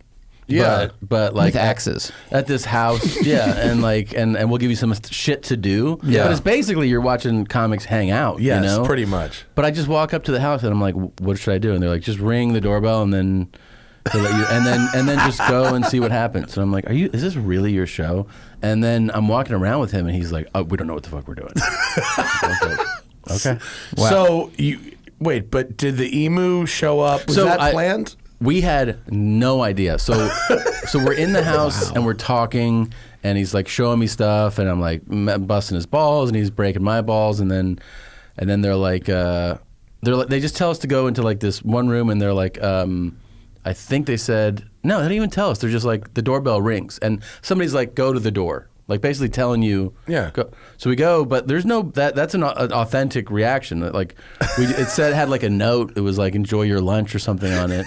Yeah, but like with axes at this house, and we'll give you some shit to do. Yeah, but it's basically you're watching comics hang out. Yes, pretty much. But I just walk up to the house and I'm like, what should I do? And they're like, just ring the doorbell and then they'll let you, and then just go and see what happens. And I'm like, is this really your show? And then I'm walking around with him and he's like, oh, we don't know what the fuck we're doing. Okay. Wow. So but did the emu show up? Was that planned? We had no idea. So we're in the house and we're talking, and he's like showing me stuff, and I'm like busting his balls, and he's breaking my balls, and then they're like they just tell us to go into like this one room, and they're like, I think they said no, they didn't even tell us. They're just like the doorbell rings, and somebody's like, go to the door. Like basically telling you, go. So we go, but there's no that's an authentic reaction. Like it had like a note. It was like enjoy your lunch or something on it,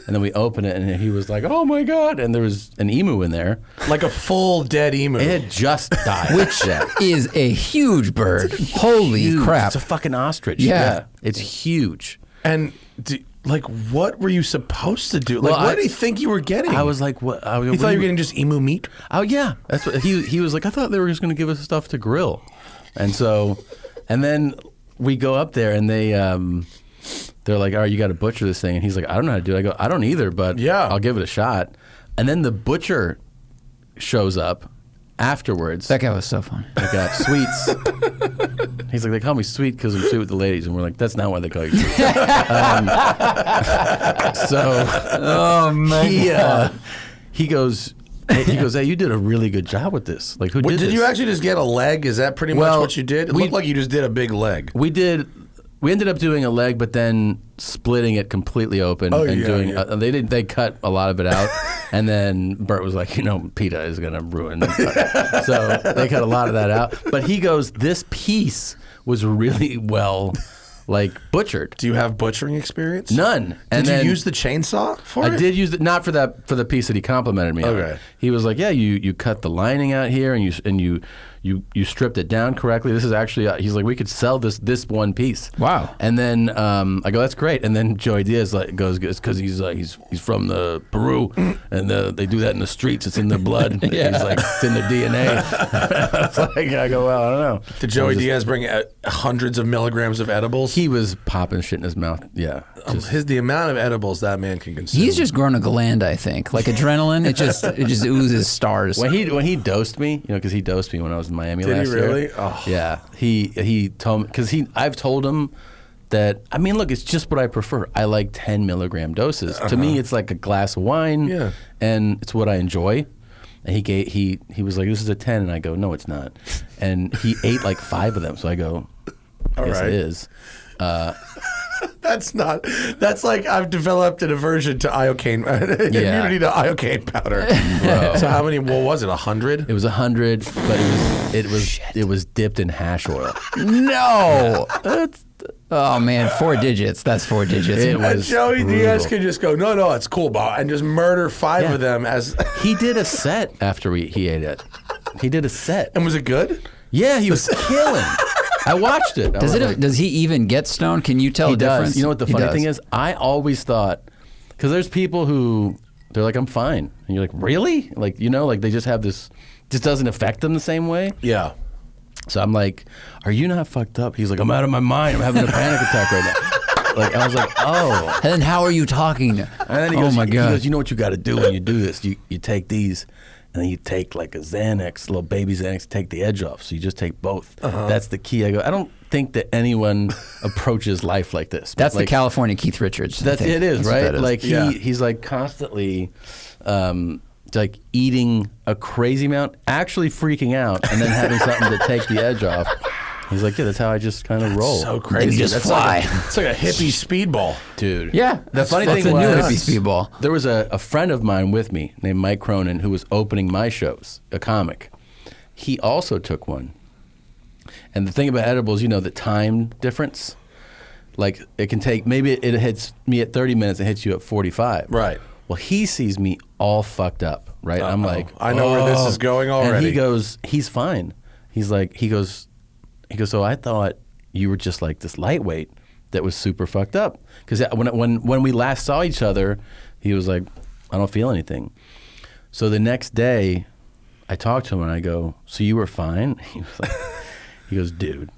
and then we open it, and he was like, oh my god, and there was an emu in there, like a full dead emu. It had just died, which is a huge bird. Holy crap! It's a fucking ostrich. Yeah, it's huge. And what were you supposed to do? What did he think you were getting? I was like, what? He thought you were getting just emu meat? Oh, yeah. That's what he was like, I thought they were just going to give us stuff to grill. And then we go up there and they're like, all right, you got to butcher this thing. And he's like, I don't know how to do it. I go, I don't either, but I'll give it a shot. And then the butcher shows up afterwards. That guy was so funny. I got sweets. He's like, they call me sweet because I'm sweet with the ladies. And we're like, that's not why they call you sweet. Oh, man. He goes, hey, you did a really good job with this. Like, who did this? Did you actually just get a leg? Is that pretty much what you did? It looked like you just did a big leg. We ended up doing a leg, but then splitting it completely open doing. They cut a lot of it out, and then Bert was like, PETA is gonna ruin it. So they cut a lot of that out. But he goes, this piece was really well, butchered. Do you have butchering experience? None. Did you use the chainsaw for it? I did use it, not for the piece that he complimented me on. Okay. He was like, yeah, you cut the lining out here, and you You stripped it down correctly. This is actually, he's like, we could sell this one piece. Wow. And then I go, that's great. And then Joey Diaz goes, it's because he's from the Peru, and they do that in the streets. It's in their blood. Yeah. He's like, it's in their DNA. I go, well, I don't know. Did Joey Diaz bring hundreds of milligrams of edibles? He was popping shit in his mouth. Yeah. The amount of edibles that man can consume. He's just grown a gland, I think. Like adrenaline, it just oozes stars. When he dosed me, because he dosed me when I was in Miami last year. Did he really? Oh. Yeah. He told me, because I've told him that, I mean, look, it's just what I prefer. I like 10 milligram doses. To me, it's like a glass of wine, and it's what I enjoy. And he was like, this is a 10, and I go, no, it's not. And he ate like 5 of them, so I go, I guess it is. That's like I've developed an aversion to iocane, immunity to iocane powder. So how many? What was it? 100? It was 100, but it was dipped in hash oil. No. Oh man, 4 digits. That's 4 digits. It was Joey Diaz could just go, no, it's cool, Bob, and just murder 5 of them as. He did a set after he ate it. He did a set. And was it good? Yeah, he was killing. I watched it. Does he even get stoned? Can you tell the difference? You know what the funny thing is? I always thought, because there's people who, they're like, I'm fine. And you're like, really? Like, like they just have this, just doesn't affect them the same way. Yeah. So I'm like, are you not fucked up? He's like, I'm out of my mind. I'm having a panic attack right now. Like, I was like, oh. And then how are you talking? And then he goes, my God. He goes, you know what you got to do when you do this? You take these, and then you take like a Xanax, little baby Xanax, take the edge off. So you just take both. That's the key. I go, I don't think that anyone approaches life like this. That's like, the California Keith Richards. It is, right? Like Yeah. he's like constantly like eating a crazy amount, actually freaking out, and then having something to take the edge off. He's like, yeah, that's how I just kind of roll. So crazy. Just That's fly. It's like a hippie speedball. Dude. Yeah. The funny that's thing a new was, hippie speedball. there was a friend of mine with me named Mike Cronin who was opening my shows, a comic. He also took one. And the thing about edibles, the time difference, like it can take, maybe it hits me at 30 minutes, it hits you at 45. Right. Well, he sees me all fucked up, right? I'm like, I know where this is going already. And he goes, he's fine. He's like, he goes, so I thought you were just like this lightweight that was super fucked up. Because when we last saw each other, he was like, I don't feel anything. So the next day, I talked to him and I go, so you were fine? He was like, he goes, dude,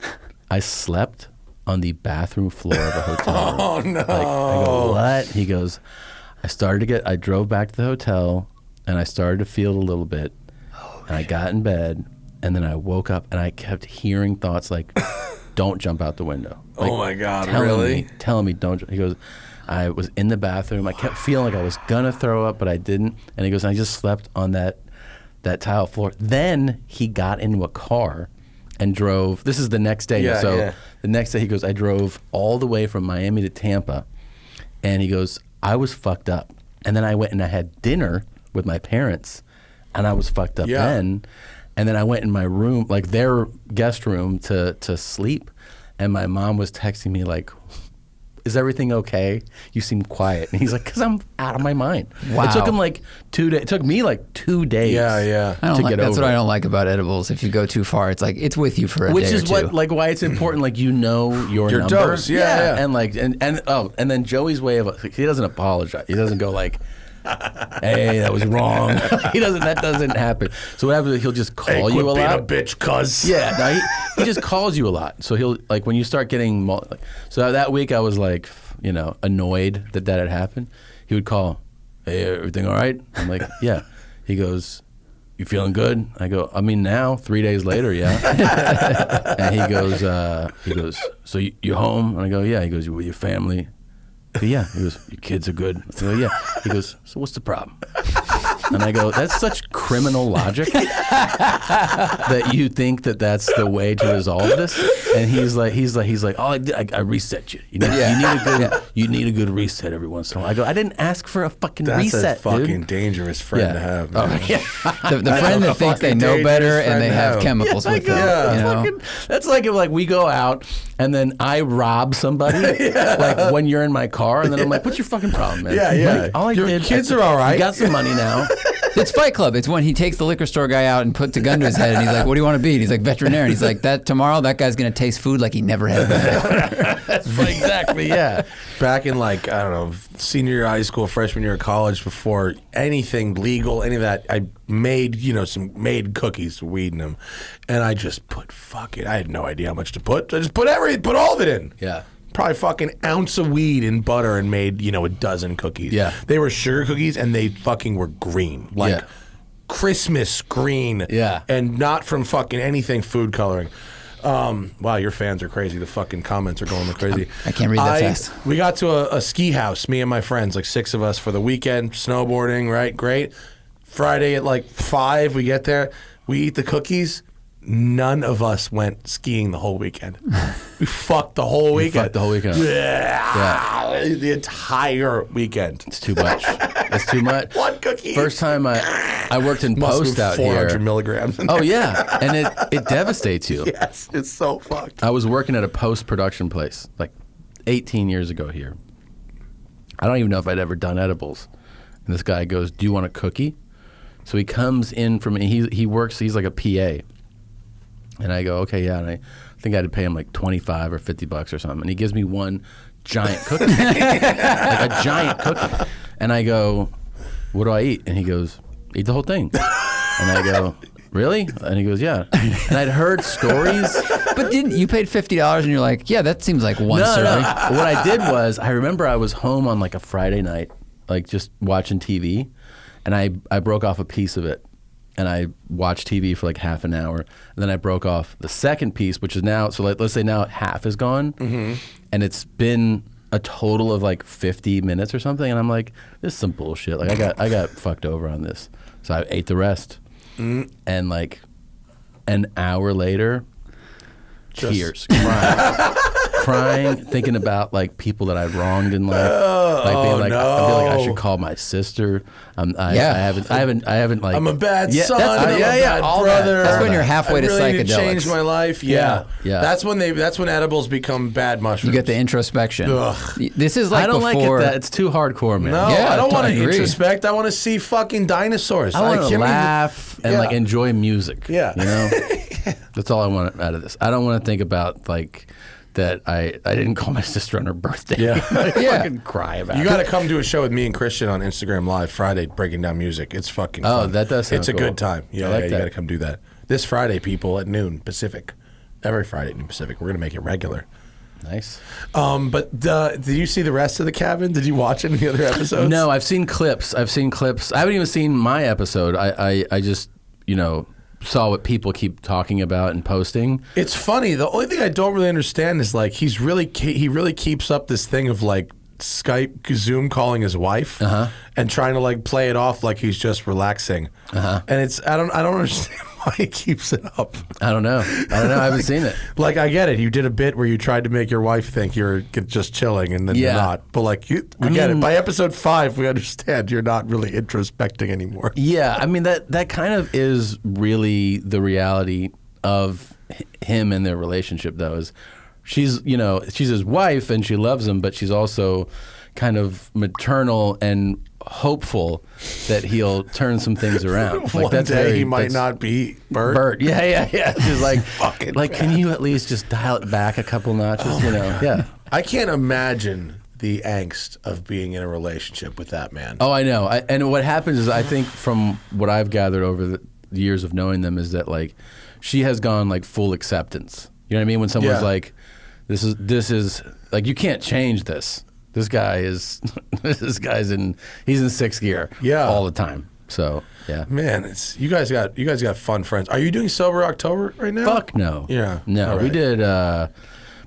I slept on the bathroom floor of a hotel room. Oh, no. Like, I go, what? He goes, I drove back to the hotel and I started to feel it a little bit. And I got in bed and then I woke up and I kept hearing thoughts like, don't jump out the window. Like, oh my God, really? Telling me don't. He goes, I was in the bathroom. I kept feeling like I was going to throw up, but I didn't. And he goes, I just slept on that tile floor. Then he got into a car and drove. This is the next day. The next day he goes, I drove all the way from Miami to Tampa. And he goes, I was fucked up. And then I went and I had dinner with my parents and I was fucked up then. And then I went in my room, like their guest room to sleep. And my mom was texting me like, is everything okay? You seem quiet. And he's like, because I'm out of my mind. Wow. It took him like 2 days. It took me like 2 days. Yeah. That's what I don't like about edibles. If you go too far, it's like it's with you for a day or two. Which is why it's important. Like your number. dose. Yeah. And like and then Joey's way of he doesn't apologize. He doesn't go like, hey, that was wrong. That doesn't happen. So what happens is he'll just call you a lot. A bitch, cuz. Yeah, no, he just calls you a lot. So he'll like when you start getting so that week I was like, annoyed that had happened. He would call, hey, everything all right? I'm like, yeah. He goes, you feeling good? I go, I mean now, 3 days later, yeah. And he goes, so you home? And I go, yeah. He goes, you with your family? Yeah. He goes, your kids are good? I go, yeah. He goes, so what's the problem? And I go, that's such criminal logic that you think that's the way to resolve this. And he's like, oh, I reset you. You need a good reset every once in a while. I go, I didn't ask for a fucking reset. That's a fucking dangerous friend to have. Man. Oh, yeah. the friend that thinks they know better and they have chemicals with them. Yeah. That's like if we go out and then I rob somebody like when you're in my car and then I'm like, what's your fucking problem, man? Yeah. Like, all I Your did, kids are all right. You got some money now. It's Fight Club. It's when he takes the liquor store guy out and puts a gun to his head, and he's like, "What do you want to be?" And he's like, "Veterinarian." He's like, "That tomorrow, that guy's gonna taste food like he never had before." Exactly, yeah. Back in like, I don't know, senior year of high school, freshman year of college, before anything legal, any of that, I made, made cookies, weed in them. And I just put I had no idea how much to put. I just put all of it in. Yeah. Probably fucking ounce of weed in butter and made, a dozen cookies. Yeah. They were sugar cookies and they fucking were green. Like Christmas green. Yeah. And not from fucking anything food coloring. Wow, your fans are crazy. The fucking comments are going crazy. I can't read that fast. We got to a ski house, me and my friends, like 6 of us for the weekend, snowboarding, right? Great. Friday at like 5, we get there. We eat the cookies. None of us went skiing the whole weekend. We fucked the whole weekend. Fucked the whole weekend. Yeah. The entire weekend. It's too much. It's too much. One cookie. First time I worked in Must post be out 400 here. milligrams. Oh yeah, and it devastates you. Yes, it's so fucked. I was working at a post-production place like 18 years ago here. I don't even know if I'd ever done edibles. And this guy goes, "Do you want a cookie?" So he comes in from he works. He's like a PA. And I go, "Okay, yeah." And I think I had to pay him like $25 or $50 or something. And he gives me one giant cookie, like a giant cookie. And I go, "What do I eat?" And he goes, "Eat the whole thing." And I go, "Really?" And he goes, "Yeah." And I'd heard stories. But didn't you paid $50 and you're like, "Yeah, that seems like one No. serving." What I did was, I remember I was home on like a Friday night, like just watching TV, and I broke off a piece of it. And I watched TV for like half an hour. And then I broke off the second piece, which is now, so let's say now half is gone. Mm-hmm. And it's been a total of like 50 minutes or something. And I'm like, this is some bullshit. Like I got fucked over on this. So I ate the rest. Mm. And like an hour later, tears, crying, thinking about like people that I wronged in life, like being like, I feel like I should call my sister. I haven't like. I'm a bad son. that's- I'm a bad brother. That's when you're halfway to really need to psychedelics. change my life. Yeah. Yeah. That's when edibles become bad mushrooms. You get the introspection. Ugh. This is like I don't before. like it. It's too hardcore, man. No, Yeah, I don't want to agree. introspect. I want to see fucking dinosaurs. I want to can't laugh and like enjoy music. Yeah. You know, that's all I want out of this. I don't want to think about like that. I didn't call my sister on her birthday. Yeah. I Yeah. fucking cry about You it. got to come to a show with me and Christian on Instagram Live Friday, breaking down music. It's fucking fun. Oh, that does sound It's a cool. good time. Yeah, I like you that. got to come do that. This Friday, people, at noon Pacific. Every Friday at noon Pacific. We're going to make it regular. Nice. But did you see the rest of the cabin? Did you watch any of the other episodes? No, I've seen clips. I haven't even seen my episode. I just, saw what people keep talking about and posting. It's funny. The only thing I don't really understand is like he really keeps up this thing of like Skype, Zoom calling his wife and trying to like play it off like he's just relaxing. And it's I don't understand why he keeps it up. I don't know. I haven't seen it. Like I get it. You did a bit where you tried to make your wife think you're just chilling and then you're not. But like we get it. By episode 5, we understand you're not really introspecting anymore. Yeah, I mean that kind of is really the reality of him and their relationship, though. Is she's his wife and she loves him, but she's also kind of maternal and hopeful that he'll turn some things around. Like One day he might not be Bert. Bert. Yeah. She's like, fucking like, can you at least just dial it back a couple notches? Yeah. I can't imagine the angst of being in a relationship with that man. Oh, I know. And what happens is, I think from what I've gathered over the years of knowing them, is that like she has gone like full acceptance. You know what I mean? When someone's like, this is like, you can't change this. This guy's in 6th gear all the time. So yeah. Man, you guys got fun friends. Are you doing Sober October right now? Fuck no. Yeah. No. All We right. did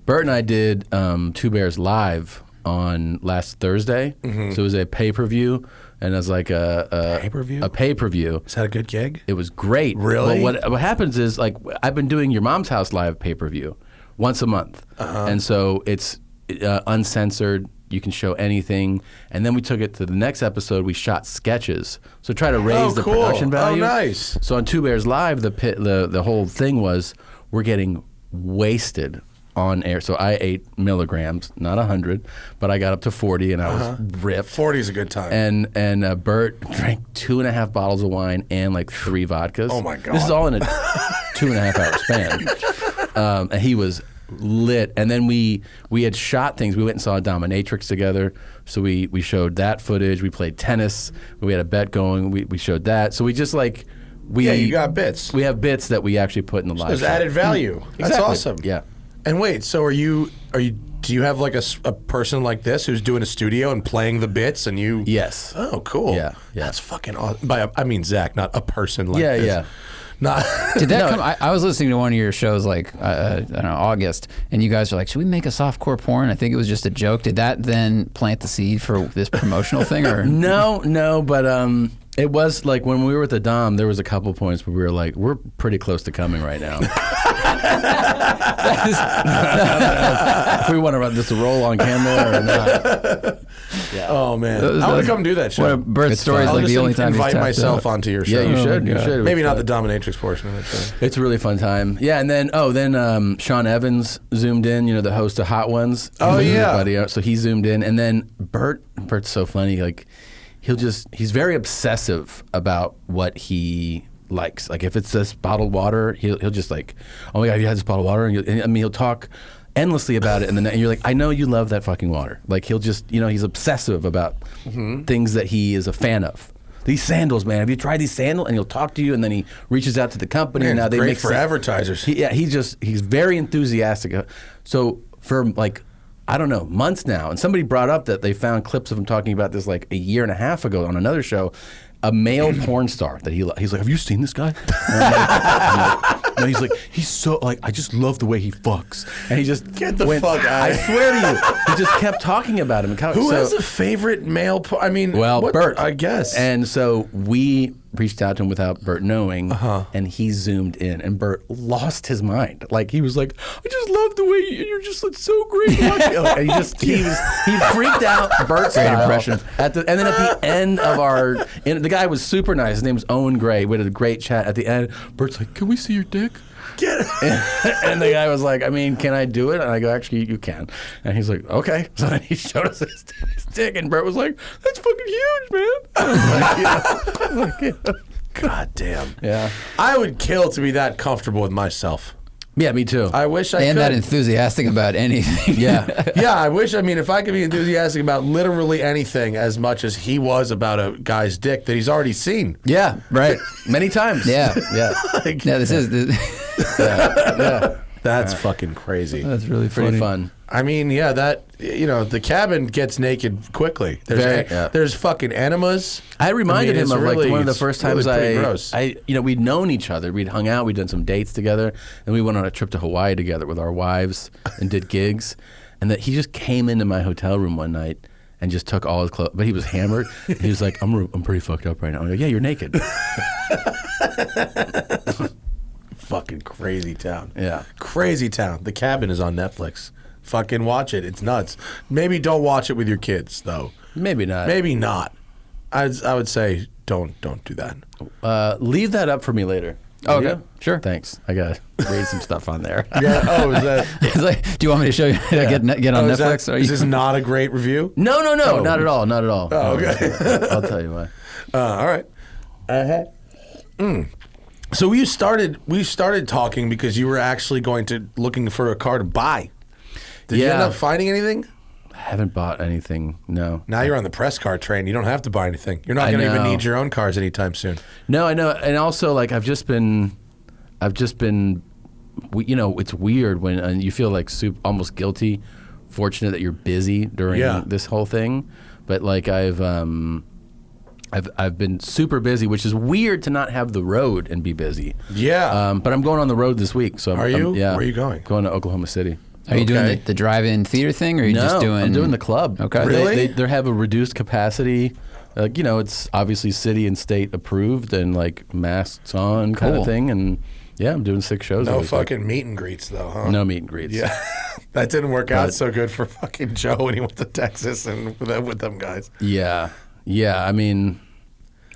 Bert and I did Two Bears Live on last Thursday. Mm-hmm. So it was a pay-per-view, and it was like a Pay-per-view? A pay-per-view. Is that a good gig? It was great. Really? Well, what happens is, like, I've been doing Your Mom's House Live pay-per-view once a month. And so it's uncensored. You can show anything. And then we took it to the next episode. We shot sketches. So try to raise the cool. production value. Oh, nice. So on Two Bears Live, the whole thing was we're getting wasted on air. So I ate milligrams, not 100, but I got up to 40 and I was ripped. 40 is a good time. And Bert drank 2.5 bottles of wine and like 3 vodkas. Oh my God. This is all in a 2.5 hour span. And he was lit. And then we had shot things. We went and saw a dominatrix together. So we showed that footage. We played tennis. We had a bet going. We showed that. So we just like you got bits. We have bits that we actually put in the live. There's show. added value. That's Exactly. awesome. Yeah. And wait, so do you have like a person like this who's doing a studio and playing the bits and you? Yes. Oh, cool. Yeah. That's fucking awesome. I mean, Zach, not a person like Yeah, this. yeah. Not. Did that come? I was listening to one of your shows, like I don't know, August, and you guys were like, "Should we make a softcore porn?" I think it was just a joke. Did that then plant the seed for this promotional thing, or No, but it was like when we were at the Dom, there was a couple points where we were like, we're pretty close to coming right now. If we want to run this roll on camera or not. Yeah. Oh man, I want to come do that show. One of Bert's stories, I'll like just the only time he's invite tapped myself out. onto your show. Yeah, you should. You should. Maybe not the dominatrix portion of it. But. It's a really fun time. Yeah, and then Sean Evans zoomed in, the host of Hot Ones. Oh, yeah. Everybody, so he zoomed in. And then Bert's so funny. Like, he's very obsessive about what he likes. Like, if it's this bottled water, he'll just like, oh my God, you had this bottled water? And he'll talk endlessly about it. And you're like, I know you love that fucking water. Like, he'll just, he's obsessive about things that he is a fan of. These sandals, man. Have you tried these sandals? And he'll talk to you, and then he reaches out to the company. Man, and now they great make for advertisers. He's very enthusiastic. So for like, I don't know, months now, and somebody brought up that they found clips of him talking about this like a year and a half ago on another show, a male porn star that he's like, have you seen this guy? No, he's like, he's so like, I just love the way he fucks, and he just Get the fuck out. I swear to you, he just kept talking about him. Who has a favorite male? Bert, I guess. And so we reached out to him without Bert knowing, and he zoomed in, and Bert lost his mind. Like, he was like, I just love the way you're just like, so great. And he freaked out. Bert style. impression. And then at the end of the guy was super nice. His name was Owen Gray. We had a great chat. At the end, Bert's like, can we see your dick? And the guy was like, I mean, can I do it? And I go, actually, you can. And he's like, okay. So then he showed us his dick, and Bert was like, that's fucking huge, man. I was like, yeah. God damn. Yeah. I would kill to be that comfortable with myself. Yeah, me too. I wish I and could. that enthusiastic about anything. Yeah. Yeah, I wish. I mean, if I could be enthusiastic about literally anything as much as he was about a guy's dick that he's already seen. Yeah, right. Many times. Yeah. Yeah. Yeah, this is. Yeah. That's fucking crazy. That's really Pretty funny. fun. I mean, yeah, the cabin gets naked quickly. There's fucking enemas. I reminded him of like one of the first times pretty gross. we'd known each other. We'd hung out. We'd done some dates together, and we went on a trip to Hawaii together with our wives and did gigs. And that he just came into my hotel room one night and just took all his clothes, but he was hammered. He was like, "I'm pretty fucked up right now." I'm like, "Yeah, you're naked." Fucking crazy town. Yeah. Crazy town. The Cabin is on Netflix. Fucking watch it. It's nuts. Maybe don't watch it with your kids though. Maybe not. Maybe not. I would say don't do that. Leave that up for me later. Oh, Will okay. you? Sure. Thanks. I got to read some stuff on there. Yeah. Oh, is that? It's like, do you want me to show you how to get on Is Netflix? that, is this not a great review? No, not at all. Not at all. Oh, okay. I'll tell you why. All right. So we started talking because you were actually looking for a car to buy. Did you end up finding anything? I haven't bought anything. No. Now you're on the press car train. You don't have to buy anything. You're not going to even need your own cars anytime soon. No, I know, and also like I've just been, it's weird when you feel like almost guilty, fortunate that you're busy during this whole thing, but like I've been super busy, which is weird to not have the road and be busy. Yeah. But I'm going on the road this week. So Are you? Yeah. Where are you going? Going to Oklahoma City. Are you doing the drive-in theater thing, or are you just doing? I'm doing the club. Okay. Really? They have a reduced capacity. It's obviously city and state approved and like masks on kind of thing. And yeah, I'm doing 6 shows. No fucking meet and greets though, huh? No meet and greets. Yeah. That didn't work out so good for fucking Joe when he went to Texas and with them guys. Yeah. I mean,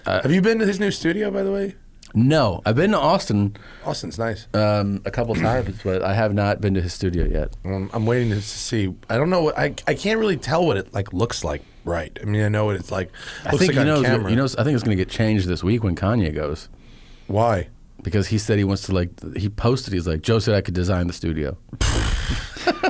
have you been to his new studio, by the way? No, I've been to Austin Austin's nice. a couple times, but I have not been to his studio yet. I'm waiting to see. I don't know what I can't really tell what it like looks like. Right. I mean, I know what it's like. I Looks think like you on know. camera. You know. I think it's going to get changed this week when Kanye goes. Why? Because he said he wants to like. He posted. He's like, Joe said I could design the studio.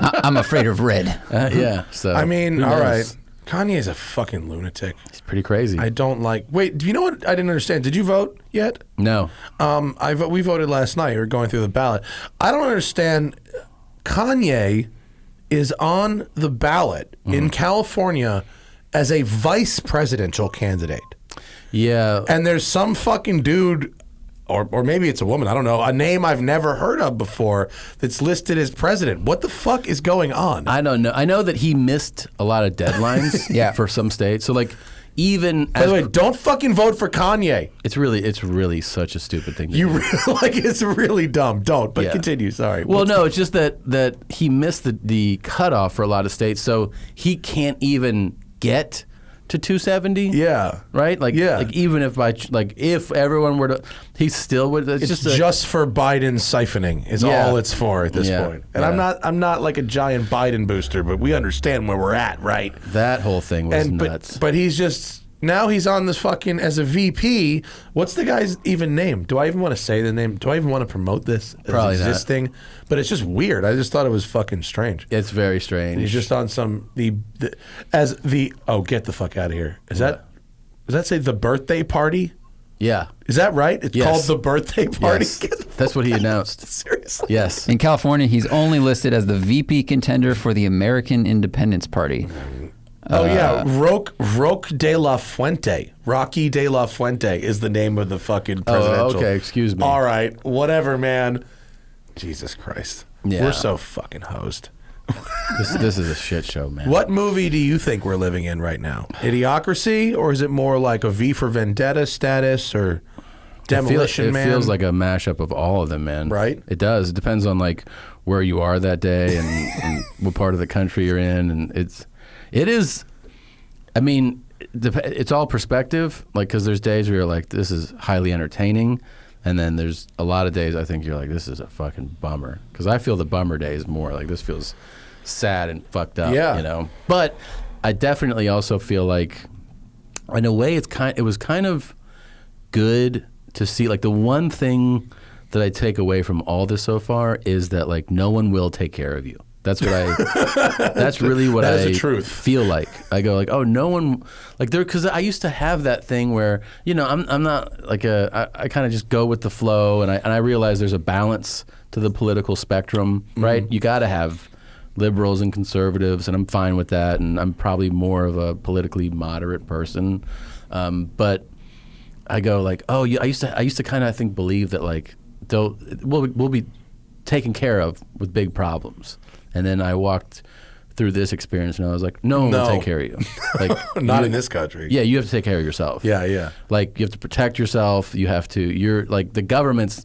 I'm afraid of red. Yeah. So I mean, who all knows? right. Kanye's a fucking lunatic. He's pretty crazy. I don't like. Wait, do you know what I didn't understand? Did you vote yet? No. We voted last night. We were going through the ballot. I don't understand. Kanye is on the ballot in California as a vice presidential candidate. Yeah. And there's some fucking dude, or maybe it's a woman, I don't know, a name I've never heard of before that's listed as president. What the fuck is going on? I don't know. I know that he missed a lot of deadlines Yeah. for some states. So like even By the way, don't fucking vote for Kanye. it's really such a stupid thing to You do. really, like, it's really dumb. Don't. But Yeah. continue. Sorry. Well, no, it's just that he missed the cutoff for a lot of states, so he can't even get to 270. Yeah. Right? Like, Yeah. like even if if everyone were to, he still would. It's It's just just for Biden siphoning is Yeah. all it's for at this Yeah. point. And Yeah. I'm not like a giant Biden booster, but we understand where we're at, right? that whole thing was And nuts. but he's just now he's on this fucking as a VP. What's the guy's even name? Do I even want to say the name? Do I even want to promote this as Probably not. existing? But it's just weird. I just thought it was fucking strange. It's very strange. He's just on some oh, get the fuck out of here. Does that say the birthday party? yeah. Is that right? It's Yes. called the birthday party. Yes. That's what he announced. Seriously. Yes. In California, he's only listed as the VP contender for the American Independence Party. Oh yeah, Roque de la Fuente. Rocky de la Fuente is the name of the fucking presidential. okay, excuse me. All right, whatever, man. Jesus Christ. Yeah. We're so fucking hosed. This is a shit show, man. What movie do you think we're living in right now? Idiocracy, or is it more like a V for Vendetta status, or Demolition Man? It feels like a mashup of all of them, man. Right? It does. It depends on like where you are that day and what part of the country you're in, and it is. I mean, it's all perspective. Like, because there's days where you're like, this is highly entertaining, and then there's a lot of days I think you're like, this is a fucking bummer. Because I feel the bummer days more. Like, this feels sad and fucked up. Yeah. You know. But I definitely also feel like, in a way, it was kind of good to see. Like, the one thing that I take away from all this so far is that like no one will take care of you. That's what that's really what That is I the truth. feel like. I go like, oh, no one, like there, because I used to have that thing where, you know, I'm not like I kind of just go with the flow, and I realize there's a balance to the political spectrum, right? You got to have liberals and conservatives, and I'm fine with that, and I'm probably more of a politically moderate person, but I go like, oh, I used to kind of, I think, believe that like we'll be taken care of with big problems. And then I walked through this experience, and I was like, no one will take care of you. Like, Not in this country. Yeah, you have to take care of yourself. Yeah, yeah. Like, you have to protect yourself. You have to. You're like the government's.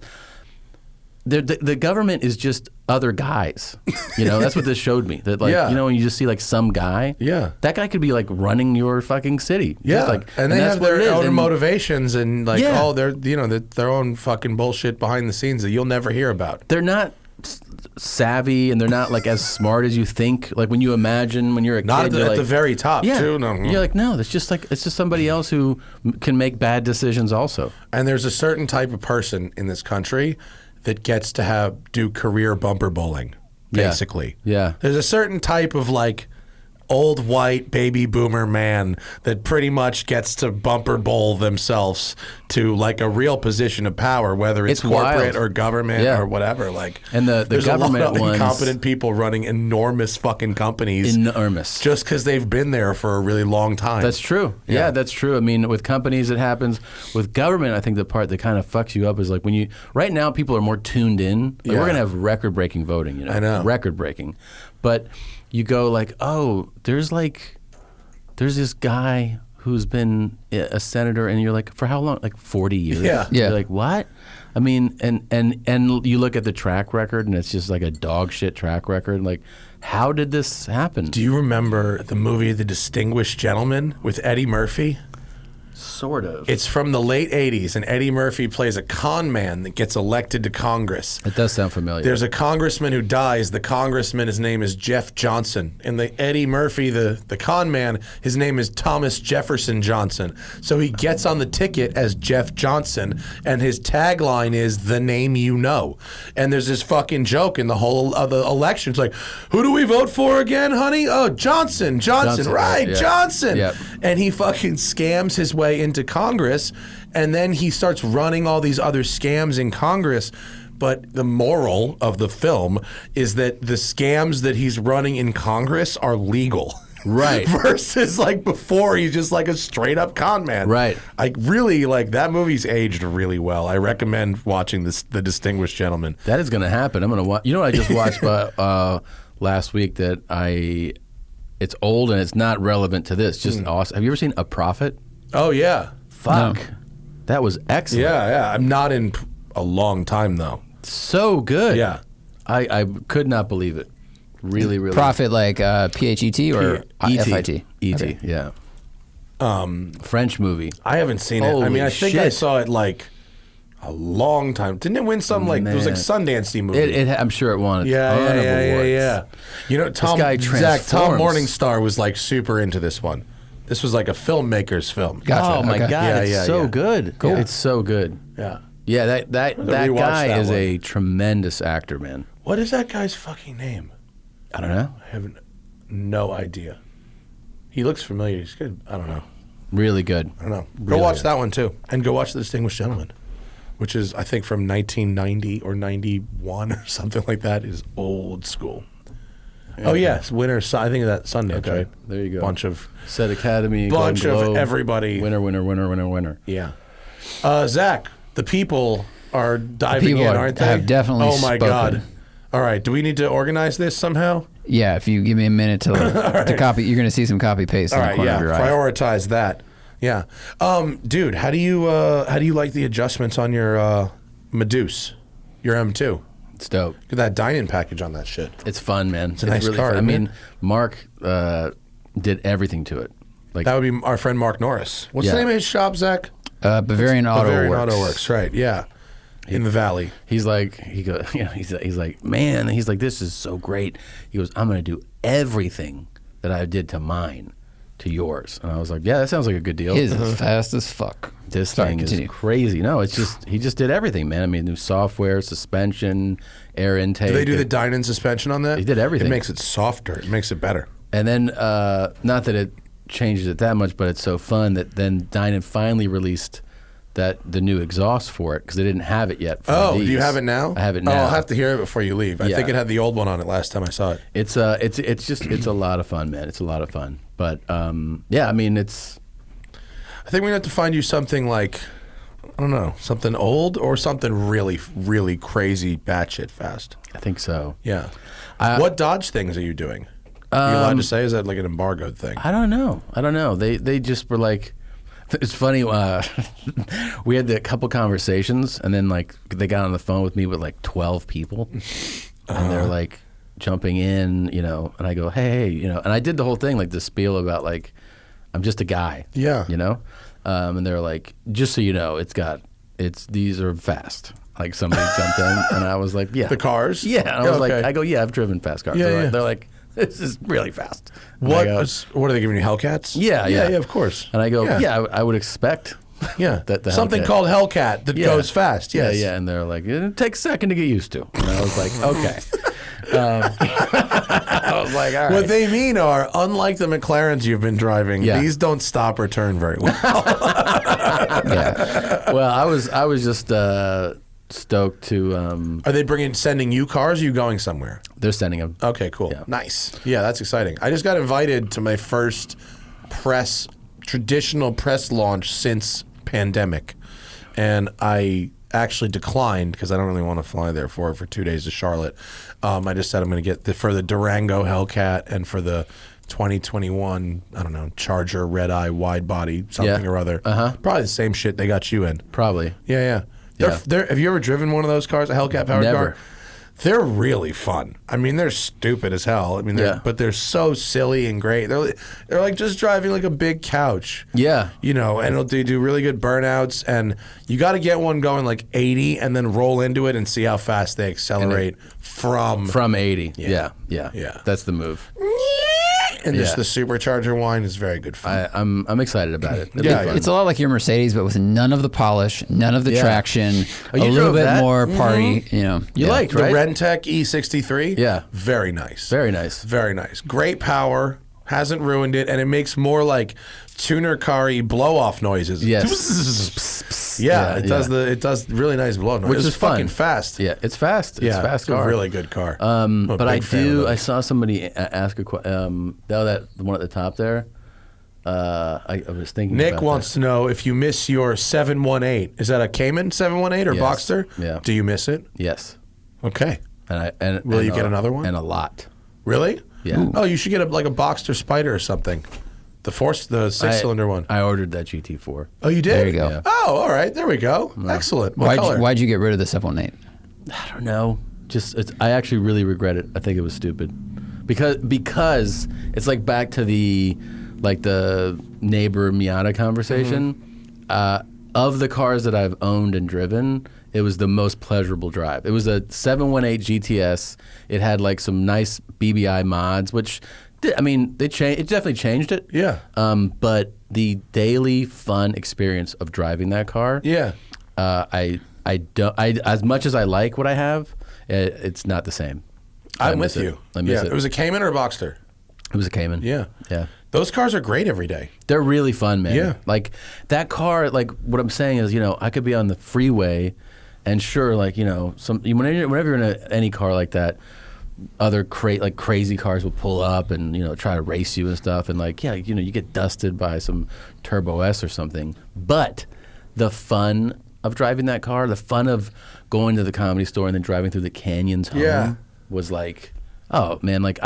The government is just other guys. You know, that's what this showed me. That like, Yeah. you know, when you just see like some guy. Yeah. That guy could be like running your fucking city. Yeah, Just, like, and they that's have what it is. their own And- motivations and like Yeah. their own fucking bullshit behind the scenes that you'll never hear about. They're not savvy, and they're not like as smart as you think. Like when you imagine when you're a Not kid, at you're the like, very top yeah. too. No. You're like, no, it's just somebody else who can make bad decisions also. And there's a certain type of person in this country that gets to do career bumper bowling, Yeah. basically. Yeah. There's a certain type of like old white baby boomer man that pretty much gets to bumper bowl themselves to like a real position of power, whether it's It's corporate wild. or government Yeah. or whatever. Like, And the there's government a lot of ones- incompetent people running enormous fucking companies Enormous. just because they've been there for a really long time. That's true. Yeah, that's true. I mean, with companies, it happens. With government, I think the part that kind of fucks you up is like when right now people are more tuned in. Like, Yeah. we're going to have record-breaking voting, you know? I know. Record-breaking. But you go like, oh, there's this guy who's been a senator, and you're like, for how long? Like 40 years? Yeah. Yeah. You're like, what? I mean, and you look at the track record, and it's just like a dog shit track record. Like, how did this happen? Do you remember the movie The Distinguished Gentleman with Eddie Murphy? Sort of. It's from the late 80s, and Eddie Murphy plays a con man that gets elected to Congress. It does sound familiar. There's a congressman who dies. The congressman, his name is Jeff Johnson. And the Eddie Murphy, the con man, his name is Thomas Jefferson Johnson. So he gets on the ticket as Jeff Johnson, and his tagline is, the name you know. And there's this fucking joke in the whole of the election. It's like, who do we vote for again, honey? Oh, Johnson, right, yeah. Johnson. Yep. And he fucking scams his way into Congress, and then he starts running all these other scams in Congress. But the moral of the film is that the scams that he's running in Congress are legal. Right. Versus like before, he's just like a straight up con man. Right. I really like that movie's aged really well. I recommend watching The Distinguished Gentleman. That is going to happen. I'm going to watch. You know what I just watched last week that it's old and it's not relevant to this. Just awesome. Have you ever seen A Prophet? Oh yeah. Fuck. No. That was excellent. Yeah. I'm not in a long time though. So good. Yeah. I could not believe it. Really, really. Profit like PHET or FIT? E.T. Okay. Yeah. French movie. I haven't seen it. I mean, I Holy think I shit. saw it like a long time. Didn't it win some like it was like Sundance movie? I'm sure it won a ton Yeah. of awards. You know, Tom guy Tom transforms. Morningstar was like super into this one. This was like a filmmaker's film. Gotcha. Oh my Okay. god, Yeah, it's so yeah. good. Cool. It's so good. Yeah. Yeah, that rewatch guy that is one. a tremendous actor, man. What is that guy's fucking name? I don't know. I have no idea. He looks familiar. He's good. I don't know. Really good. I don't know. Go Really watch good. that one too, and go watch The Distinguished Gentleman, which is I think from 1990 or 91 or something like that. Is old school. Oh yes, winner. I think that's Sundance, Okay, right? there you go. Bunch of Set Academy, bunch Golden of Globe, everybody. Winner. Yeah. Zach, the people are diving people in, are- aren't they? have definitely Oh my spoken. God. All right. Do we need to organize this somehow? Yeah, if you give me a minute to copy, you're going to see some copy paste All in the right. corner Yeah. of your eye. Prioritize that. Yeah. Dude, how do you like the adjustments on your Medusa, your M2? It's dope. Look at that dining package on that shit. It's fun, man. It's a nice really car, fun. I isn't mean, it? Mark did everything to it. Like That would be our friend Mark Norris. What's the Yeah. name of his shop, Zach? Bavarian Auto Bavarian Works. Auto Works, right? Yeah. In the Valley. he's like he's like, man, he's like, this is so great. He goes, I'm gonna do everything that I did to mine to yours. And I was like, yeah, that sounds like a good deal. His is fast as fuck. This Sorry, thing continue. is crazy. No, it's just he just did everything, man. I mean, new software, suspension, air intake. Do they do the Dynon suspension on that? He did everything. It makes it softer. It makes it better. And then, not that it changes it that much, but it's so fun that then Dynon finally released the new exhaust for it because they didn't have it yet. For Oh, these. do you have it now? I have it Oh, now. I'll have to hear it before you leave. I Yeah. think it had the old one on it last time I saw it. It's a lot of fun, man. It's a lot of fun. But yeah, I mean, it's I think we're going to have to find you something like, I don't know, something old or something really, really crazy batshit fast. I think so. Yeah. What Dodge things are you doing? Are you allowed to say? Is that like an embargoed thing? I don't know. They just were like, it's funny. We had a couple conversations, and then like they got on the phone with me with like 12 people, and they're like jumping in, you know. And I go, hey, you know. And I did the whole thing, like the spiel about like I'm just a guy, Yeah. you know. And they're like, just so you know, these are fast. Like somebody jumped in, and I was like, yeah, The cars? yeah. And I was Okay. like, I go, yeah, I've driven fast cars. Yeah, they're, yeah. they're like, this is really fast. And I What? go, What are they giving you? Hellcats? Yeah. Yeah, of course. And I go, yeah, I would expect. Yeah. That the Something Hellcat. called Hellcat that Yeah. goes fast. Yes. Yeah. And they're like, it takes a second to get used to. And I was like, okay. I was like, all right. What they mean are, unlike the McLarens you've been driving, Yeah. these don't stop or turn very well. Yeah. Well, I was just stoked to. Are they sending you cars? Or are you going somewhere? They're sending them. Okay, cool. Yeah. Nice. Yeah, that's exciting. I just got invited to my first traditional press launch since pandemic. And I actually declined because I don't really want to fly there for 2 days to Charlotte. I just said I'm going to get for the Durango Hellcat and for the 2021, I don't know, Charger Red Eye wide body, something Yeah. or other. Uh-huh. Probably the same shit they got you in. Probably. Yeah. Yeah. Have you ever driven one of those cars, a Hellcat powered Never. car? They're really fun. I mean, they're stupid as hell. I mean, but they're so silly and great. They're like just driving like a big couch. Yeah. You know, and they do really good burnouts. And you got to get one going like 80 and then roll into it and see how fast they accelerate from 80. Yeah. That's the move. And just the supercharger whine is very good fun. I'm excited about it. It's a lot like your Mercedes, but with none of the polish, none of the traction, a you little drove bit that? more party. You know, You liked, right? The Renntech E63? Yeah. Very nice. Very nice. Very nice. Great power. Hasn't ruined it. And it makes more like tuner car-y blow-off noises. Yes. It does really nice blow-off noises. Which is fun. Fucking fast. Yeah, it's fast. It's a fast car. A really good car. But I saw somebody ask a question. The one at the top there. I was thinking. Nick about wants to know if you miss your 718. Is that a Cayman 718 or Yes. Boxster? Yeah. Do you miss it? Yes. Okay. And Will you get another one? And a lot. Really? Yeah. Ooh. Oh, you should get a Boxster Spider or something. The 6-cylinder one. I ordered that GT4. Oh, you did? There you go. Yeah. Oh, all right. There we go. Excellent. What color? Why'd you get rid of the 718? I don't know. I actually really regret it. I think it was stupid. Because it's like back to the neighbor Miata conversation. Of the cars that I've owned and driven, it was the most pleasurable drive. It was a 718 GTS. It had like some nice BBI mods, which it definitely changed it. Yeah. But the daily fun experience of driving that car. Yeah. As much as I like what I have, it's not the same. I'm with you. I miss it. It was a Cayman or a Boxster? It was a Cayman. Yeah. Yeah. Those cars are great every day. They're really fun, man. Yeah. Like that car, like what I'm saying is, I could be on the freeway and sure, like, whenever you're in any car like that, other crazy cars will pull up and, try to race you and stuff. And like, yeah, you get dusted by some Turbo S or something. But the fun of driving that car, the fun of going to the Comedy Store and then driving through the canyons home was like, oh man, like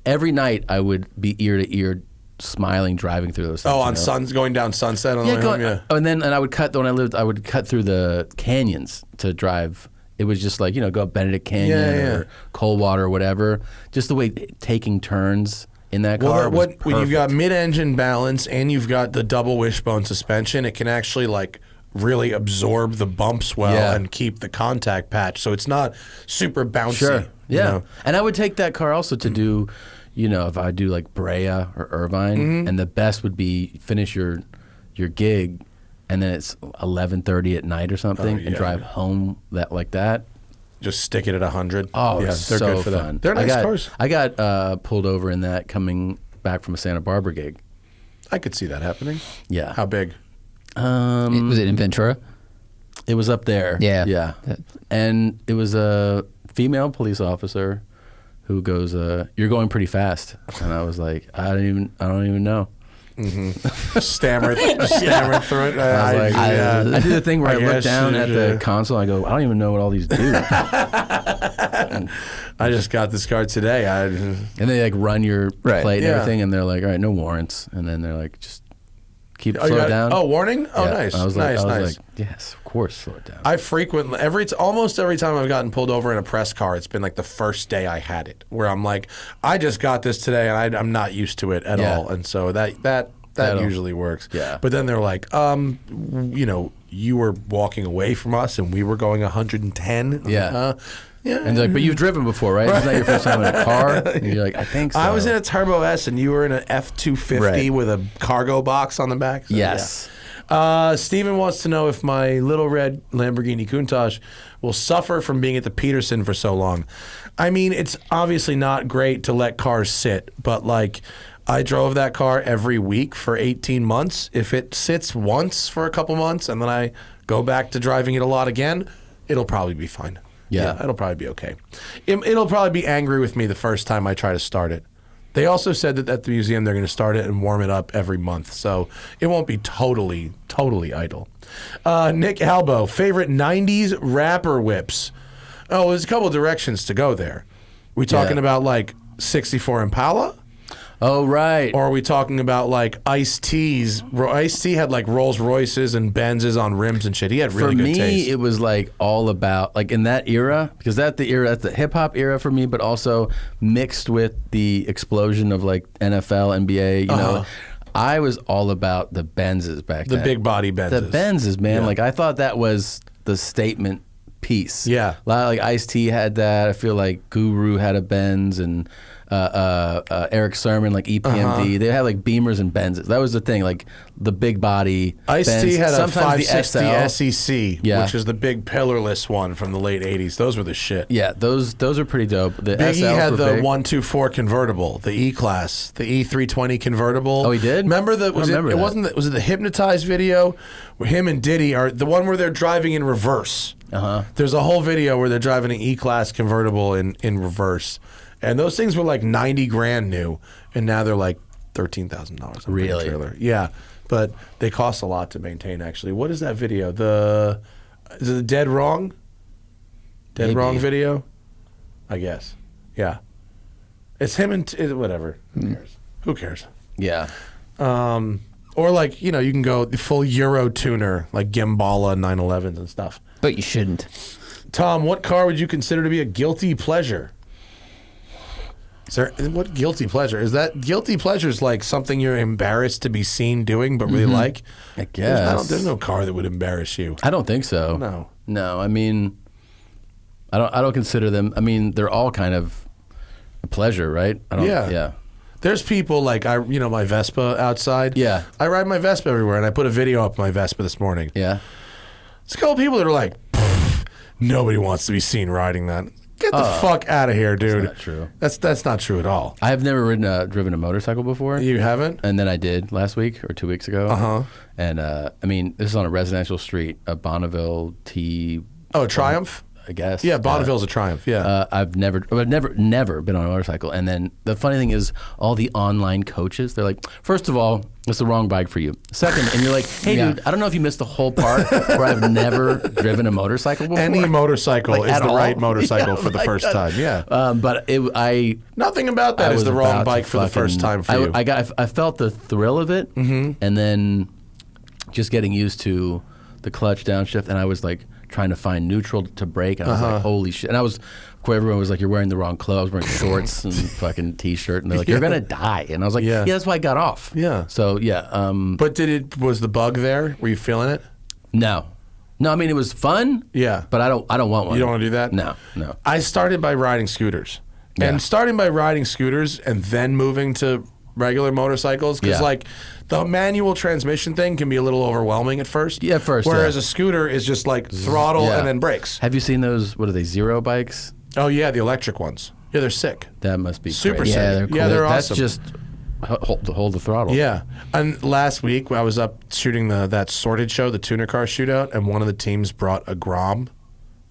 every night I would be ear to ear smiling driving through those things. Oh, on going down Sunset on the way home, yeah. And I would cut I would cut through the canyons to drive. It was just like, go up Benedict Canyon or Coldwater or whatever. Just the way taking turns in that car was perfect. When you've got mid-engine balance and you've got the double wishbone suspension, it can actually like really absorb the bumps well and keep the contact patch. So it's not super bouncy. Sure. Yeah. You know? And I would take that car also to do, if I do like Brea or Irvine, and the best would be finish your gig, and then it's 11:30 at night or something, and drive home like that. Just stick it at 100. Oh, yeah, it's they're so good for fun. that. They're nice cars. I got pulled over in that coming back from a Santa Barbara gig. I could see that happening. Yeah. How big? Was it in Ventura? It was up there. Yeah. Yeah. And it was a female police officer who goes, "You're going pretty fast." And I was like, I don't even know. Stammered through it. I did the thing where I look down at the console and I go, I don't even know what all these do. I just got this car today. And they like run your plate and everything, and they're like, all right, no warrants. And then they're like, just keep slow it down. Oh, warning? Oh, Yeah. nice. I was nice. like, yes, of course, slow it down. I frequently, almost every time I've gotten pulled over in a press car, it's been like the first day I had it, where I'm like, I just got this today, and I'm not used to it at all, and so that usually works. Yeah. But then they're like, you were walking away from us, and we were going 110. Yeah. Yeah. And they're like, but you've driven before, right? It's not your first time in a car? And you're like, I think so. I was in a Turbo S, and you were in an F-250 with a cargo box on the back. So, yes. Yeah. Steven wants to know if my little red Lamborghini Countach will suffer from being at the Peterson for so long. I mean, it's obviously not great to let cars sit, but like I drove that car every week for 18 months. If it sits once for a couple months and then I go back to driving it a lot again, it'll probably be fine. Yeah, it'll probably be okay. It'll probably be angry with me the first time I try to start it. They also said that at the museum they're going to start it and warm it up every month, so it won't be totally idle. Nick Albo, favorite 90s rapper whips. Oh, there's a couple of directions to go there. We talking about like 64 Impala? Oh, right. Or are we talking about like Ice-T's? Ice-T had like Rolls Royces and Benzes on rims and shit. He had really for good me, taste. it was like all about like in that era, because that's the hip hop era for me, but also mixed with the explosion of like NFL, NBA. You know, I was all about the Benzes back then. The big body Benzes. The Benzes, man. Yeah. Like I thought that was the statement piece. Yeah. A lot of, like Ice-T had that. I feel like Guru had a Benz and Eric Sermon, like EPMD. They had like Beamers and Benzes. That was the thing, like the big body. Ice-T Benz. had a Sometimes 560 the Ssc, Yeah. which is the big pillarless one from the late 80s. Those were the shit. Yeah, those are pretty dope. The Biggie SLs had were the big. 124 convertible, the E-Class, the E320 convertible. Oh, he did? Remember the was remember it that. wasn't was it the Hypnotized video where him and Diddy are the one where they're driving in reverse. There's a whole video where they're driving an E-Class convertible in reverse. And those things were like 90 grand new, and now they're like $13,000. Really? Trailer. Yeah, but they cost a lot to maintain. Actually, what is that video? Is it the Dead Wrong? Dead Maybe. Wrong video? I guess. Yeah, it's him and whatever. Who cares? Who cares? Yeah. Or like you can go the full Euro tuner like Gimbala 911s and stuff. But you shouldn't. Tom, what car would you consider to be a guilty pleasure? What guilty pleasure? Is that guilty pleasure is like something you're embarrassed to be seen doing but really like? I guess. There's no car that would embarrass you. I don't think so. No. No, I mean, I don't consider them. I mean, they're all kind of a pleasure, right? Yeah. There's people like my Vespa outside. Yeah. I ride my Vespa everywhere, and I put a video up of my Vespa this morning. Yeah. There's a couple people that are like, nobody wants to be seen riding that. Get the fuck out of here, dude. That's not true. That's not true at all. I have never driven a motorcycle before. You haven't? And then I did last week or 2 weeks ago. And I mean, this is on a residential street, a Bonneville T. Oh, Triumph? I guess. Yeah, Bonneville's a Triumph. Yeah. I've never been on a motorcycle. And then the funny thing is, all the online coaches, they're like, first of all, it's the wrong bike for you. Second, and you're like, hey, Yeah. dude, I don't know if you missed the whole part where I've never driven a motorcycle before. Any motorcycle Like, is at the all? right motorcycle Yeah, for the like first that. time. Yeah. But Nothing about that I is was the wrong about bike to for the first time for you. I felt the thrill of it, and then just getting used to the clutch downshift, and I was like trying to find neutral to brake, and I was like, holy shit. And I was, of course, everyone was like, you're wearing the wrong clothes. I was wearing shorts and fucking t-shirt, and they're like, you're gonna die. And I was like, yeah, that's why I got off. Yeah. So yeah. But was the bug there? Were you feeling it? No, I mean it was fun. Yeah. But I don't want one. You don't want to do that? No. I started by riding scooters. Yeah. And starting by riding scooters and then moving to regular motorcycles, because Yeah. like the manual transmission thing can be a little overwhelming at first. Yeah, at first, Whereas yeah. a scooter is just like throttle Yeah. and then brakes. Have you seen those? What are they? Zero bikes? Oh yeah, the electric ones. Yeah, they're sick. That must be Super crazy. sick. Yeah, they're cool. Yeah, they're That's awesome. just hold the throttle. Yeah. And last week I was up shooting that sorted show, the tuner car shootout, and one of the teams brought a Grom.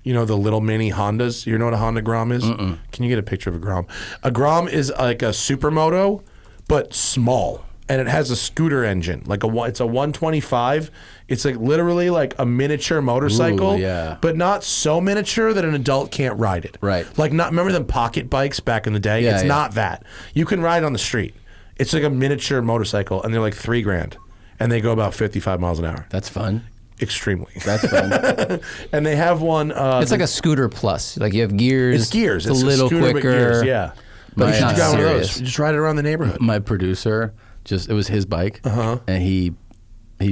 You know, the little mini Hondas. You know what a Honda Grom is? Can you get a picture of a Grom? A Grom is like a supermoto, but small. And it has a scooter engine. It's a 125. It's like literally like a miniature motorcycle. Ooh, yeah. But not so miniature that an adult can't ride it. Right. Like remember them pocket bikes back in the day? Yeah, It's yeah. not that. You can ride on the street. It's like a miniature motorcycle, and they're like $3,000, and they go about 55 miles an hour. That's fun. Extremely. That's fun. And they have one. It's like a scooter plus. Like you have gears. It's gears. It's a little scooter, quicker. but gears, yeah. But But you should not get one of those. serious. You just ride it around the neighborhood. My producer it was his bike, and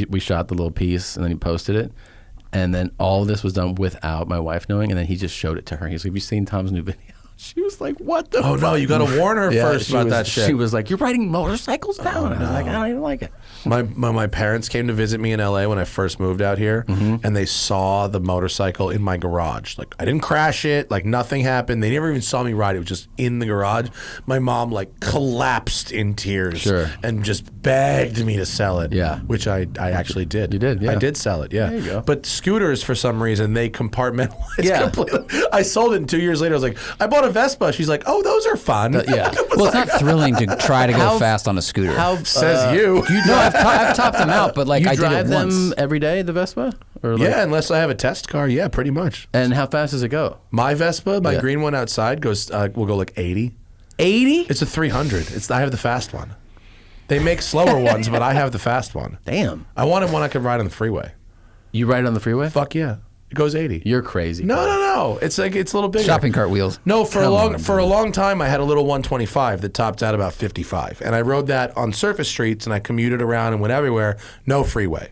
we shot the little piece, and then he posted it, and then all this was done without my wife knowing, and then he just showed it to her. He's like, "Have you seen Tom's new video?" She was like, "What the?" Oh no, you got to warn her first she about was, that shit. She was like, "You're riding motorcycles now?" And I was like, "I don't even like it." My parents came to visit me in LA when I first moved out here, and they saw the motorcycle in my garage. Like I didn't crash it, like nothing happened. They never even saw me ride it. It was just in the garage. My mom like collapsed in tears, Sure. and just begged me to sell it. Yeah. which I actually did. You did, yeah. I did sell it. Yeah, There you go. But scooters, for some reason, they compartmentalize Yeah. completely. I sold it, and 2 years later, I was like, I bought a Vespa. She's like, oh, those are fun. Yeah. Well, it's not thrilling to try to go How- fast on a scooter. Says you. No, I've topped them out, but like You I did drive it them once. every day, the Vespa? Or like, Yeah, unless I have a test car. Yeah, pretty much. And how fast does it go? My Vespa, my Yeah. green one outside, will go like 80. 80? It's a 300. I have the fast one. They make slower ones, but I have the fast one. Damn. I wanted one I could ride on the freeway. You ride on the freeway? Fuck yeah. It goes 80. You're crazy. No. It's a little bigger. Shopping cart wheels. No, for a long time I had a little 125 that topped out about 55, and I rode that on surface streets and I commuted around and went everywhere. No freeway.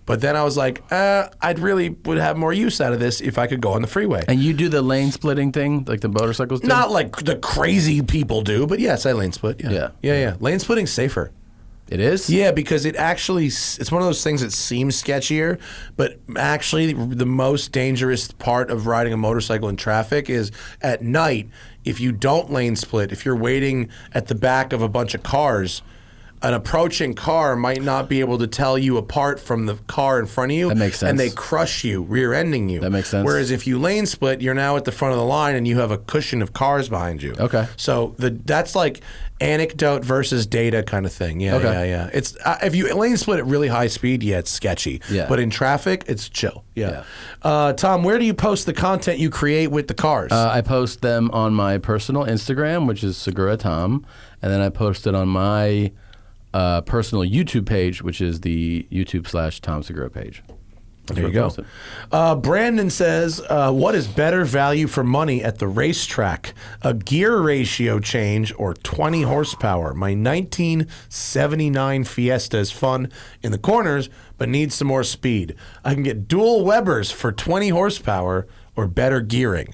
But then I was like, I'd really would have more use out of this if I could go on the freeway. And you do the lane splitting thing like the motorcycles do? Not like the crazy people do, but yes, I lane split. Yeah. Lane splitting's safer. It is? Yeah, because it's one of those things that seems sketchier, but actually the most dangerous part of riding a motorcycle in traffic is at night. If you don't lane split, if you're waiting at the back of a bunch of cars, an approaching car might not be able to tell you apart from the car in front of you. That makes sense. And they crush you, rear-ending you. That makes sense. Whereas if you lane split, you're now at the front of the line and you have a cushion of cars behind you. Okay. So that's like anecdote versus data kind of thing. Yeah, Okay. yeah. It's if you lane split at really high speed, it's sketchy. Yeah. But in traffic, it's chill. Yeah. Tom, where do you post the content you create with the cars? I post them on my personal Instagram, which is Segura Tom, and then I post it on my personal YouTube page, which is the YouTube/Tom Segura page. There you go. Brandon says, what is better value for money at the racetrack? A gear ratio change or 20 horsepower? My 1979 Fiesta is fun in the corners, but needs some more speed. I can get dual Webers for 20 horsepower or better gearing.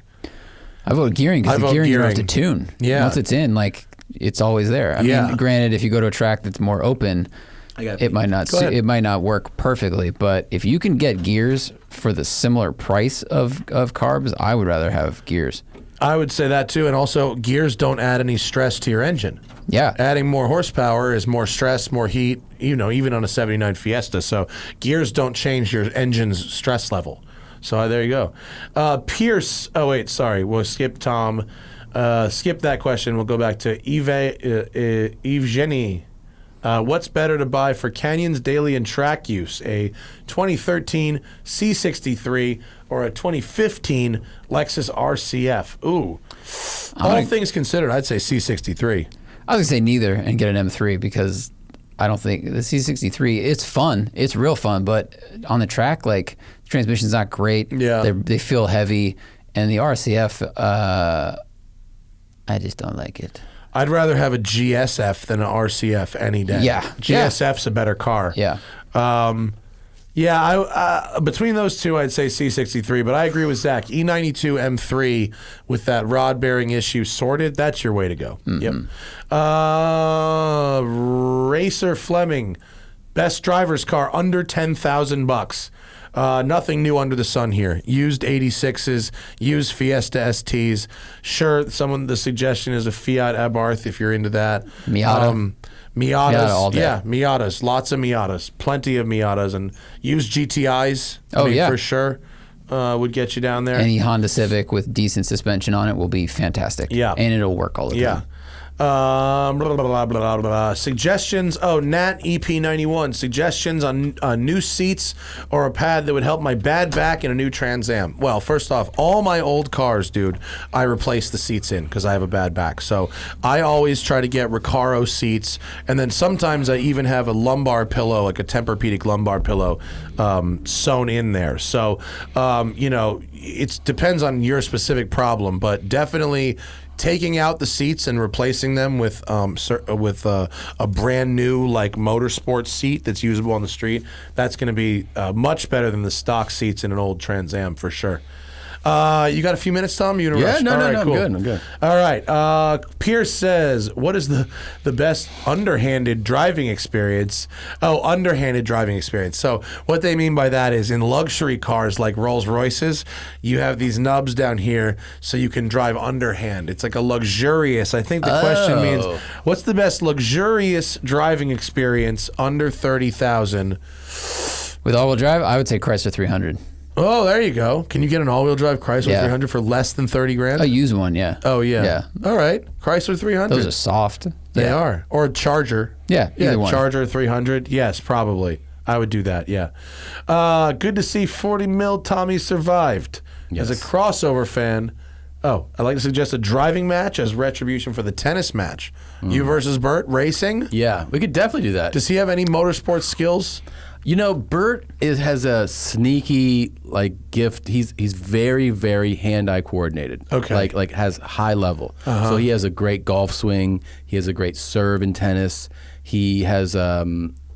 I vote gearing because the gearing you don't have to tune. Yeah. Once it's in, it's always there. I mean, granted, if you go to a track that's more open, it might not work perfectly. But if you can get gears for the similar price of carbs, I would rather have gears. I would say that too, and also gears don't add any stress to your engine. Yeah, adding more horsepower is more stress, more heat. Even on a '79 Fiesta, so gears don't change your engine's stress level. So there you go. Pierce. Oh wait, sorry. We'll skip Tom. Skip that question. We'll go back to Evgeny. What's better to buy for Canyons, daily, and track use? A 2013 C63 or a 2015 Lexus RCF? Ooh. All things considered, I'd say C63. I was going to say neither and get an M3 because I don't think the C63, it's fun. It's real fun. But on the track, the transmission's not great. Yeah. They feel heavy. And the RCF, I just don't like it. I'd rather have a GSF than an RCF any day. Yeah. GSF's a better car. Yeah. Between those two, I'd say C63, but I agree with Zach. E92 M3 with that rod bearing issue sorted, that's your way to go. Mm-hmm. Yep. Racer Fleming, best driver's car under $10,000. Nothing new under the sun here. Used 86s, used Fiesta STs. Sure, the suggestion is a Fiat Abarth if you're into that. Miata. Miatas, all day. yeah, Miatas, lots of Miatas, plenty of Miatas, and used GTIs. For sure, would get you down there. Any Honda Civic with decent suspension on it will be fantastic. Yeah, and it'll work all the time. Suggestions. Oh, Nat EP91. Suggestions on new seats or a pad that would help my bad back in a new Trans Am. Well, first off, all my old cars, dude, I replace the seats in because I have a bad back. So I always try to get Recaro seats, and then sometimes I even have a lumbar pillow, like a Tempur-Pedic lumbar pillow, sewn in there. So it depends on your specific problem, but definitely taking out the seats and replacing them with a brand new motorsport seat that's usable on the street, that's going to be much better than the stock seats in an old Trans Am for sure. You got a few minutes, Tom? You in a rush? No, cool. I'm good. All right. Pierce says, what is the best underhanded driving experience? Oh, underhanded driving experience. So what they mean by that is in luxury cars like Rolls Royces, you have these nubs down here so you can drive underhand. It's like a luxurious, I think the question means, what's the best luxurious driving experience under $30,000? With all-wheel drive, I would say Chrysler 300. Oh, there you go. Can you get an all-wheel drive Chrysler 300 for less than 30 grand? A used one, yeah. Oh, yeah. Yeah. All right. Chrysler 300. Those are soft. They are. Or a Charger. Yeah, either one. Charger 300. Yes, probably. I would do that, yeah. Good to see 40 mil Tommy survived. Yes. As a crossover fan, Oh, I'd like to suggest a driving match as retribution for the tennis match. You versus Bert racing. Yeah, we could definitely do that. Does he have any motorsports skills? You know, Bert has a sneaky gift. He's very, very hand-eye coordinated. Okay. Like has high level. So he has a great golf swing. He has a great serve in tennis. He has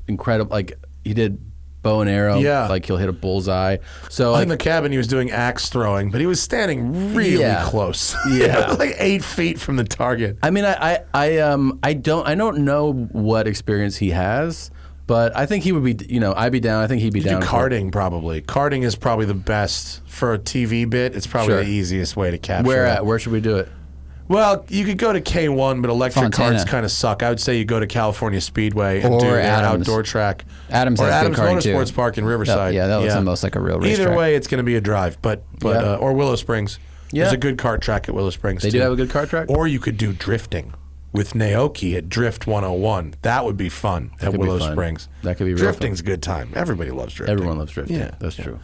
incredible. He did bow and arrow. Yeah. He'll hit a bullseye. So In the cabin, he was doing axe throwing, but he was standing really close. Yeah. 8 feet from the target. I mean, I don't know what experience he has. But I think he would be, I'd be down. I think he'd be down. Do karting probably. Karting is probably the best for a TV bit. It's probably the easiest way to capture it. Where should we do it? Well, you could go to K1, but electric Fontana. karts kind of suck. I would say you go to California Speedway and Or do their Adams. outdoor track. Adams or has Adams good karting, too. Motorsports Park in Riverside. Yeah, that looks almost like a real racetrack. Either way, it's going to be a drive, but or Willow Springs. Yeah. There's a good kart track at Willow Springs. They do have a good kart track? Or you could do drifting with Naoki at Drift 101. That would be fun at could be Willow fun. Springs. That could be real Drifting's a good time. Everybody loves drifting. Everyone loves drifting. Yeah, That's true.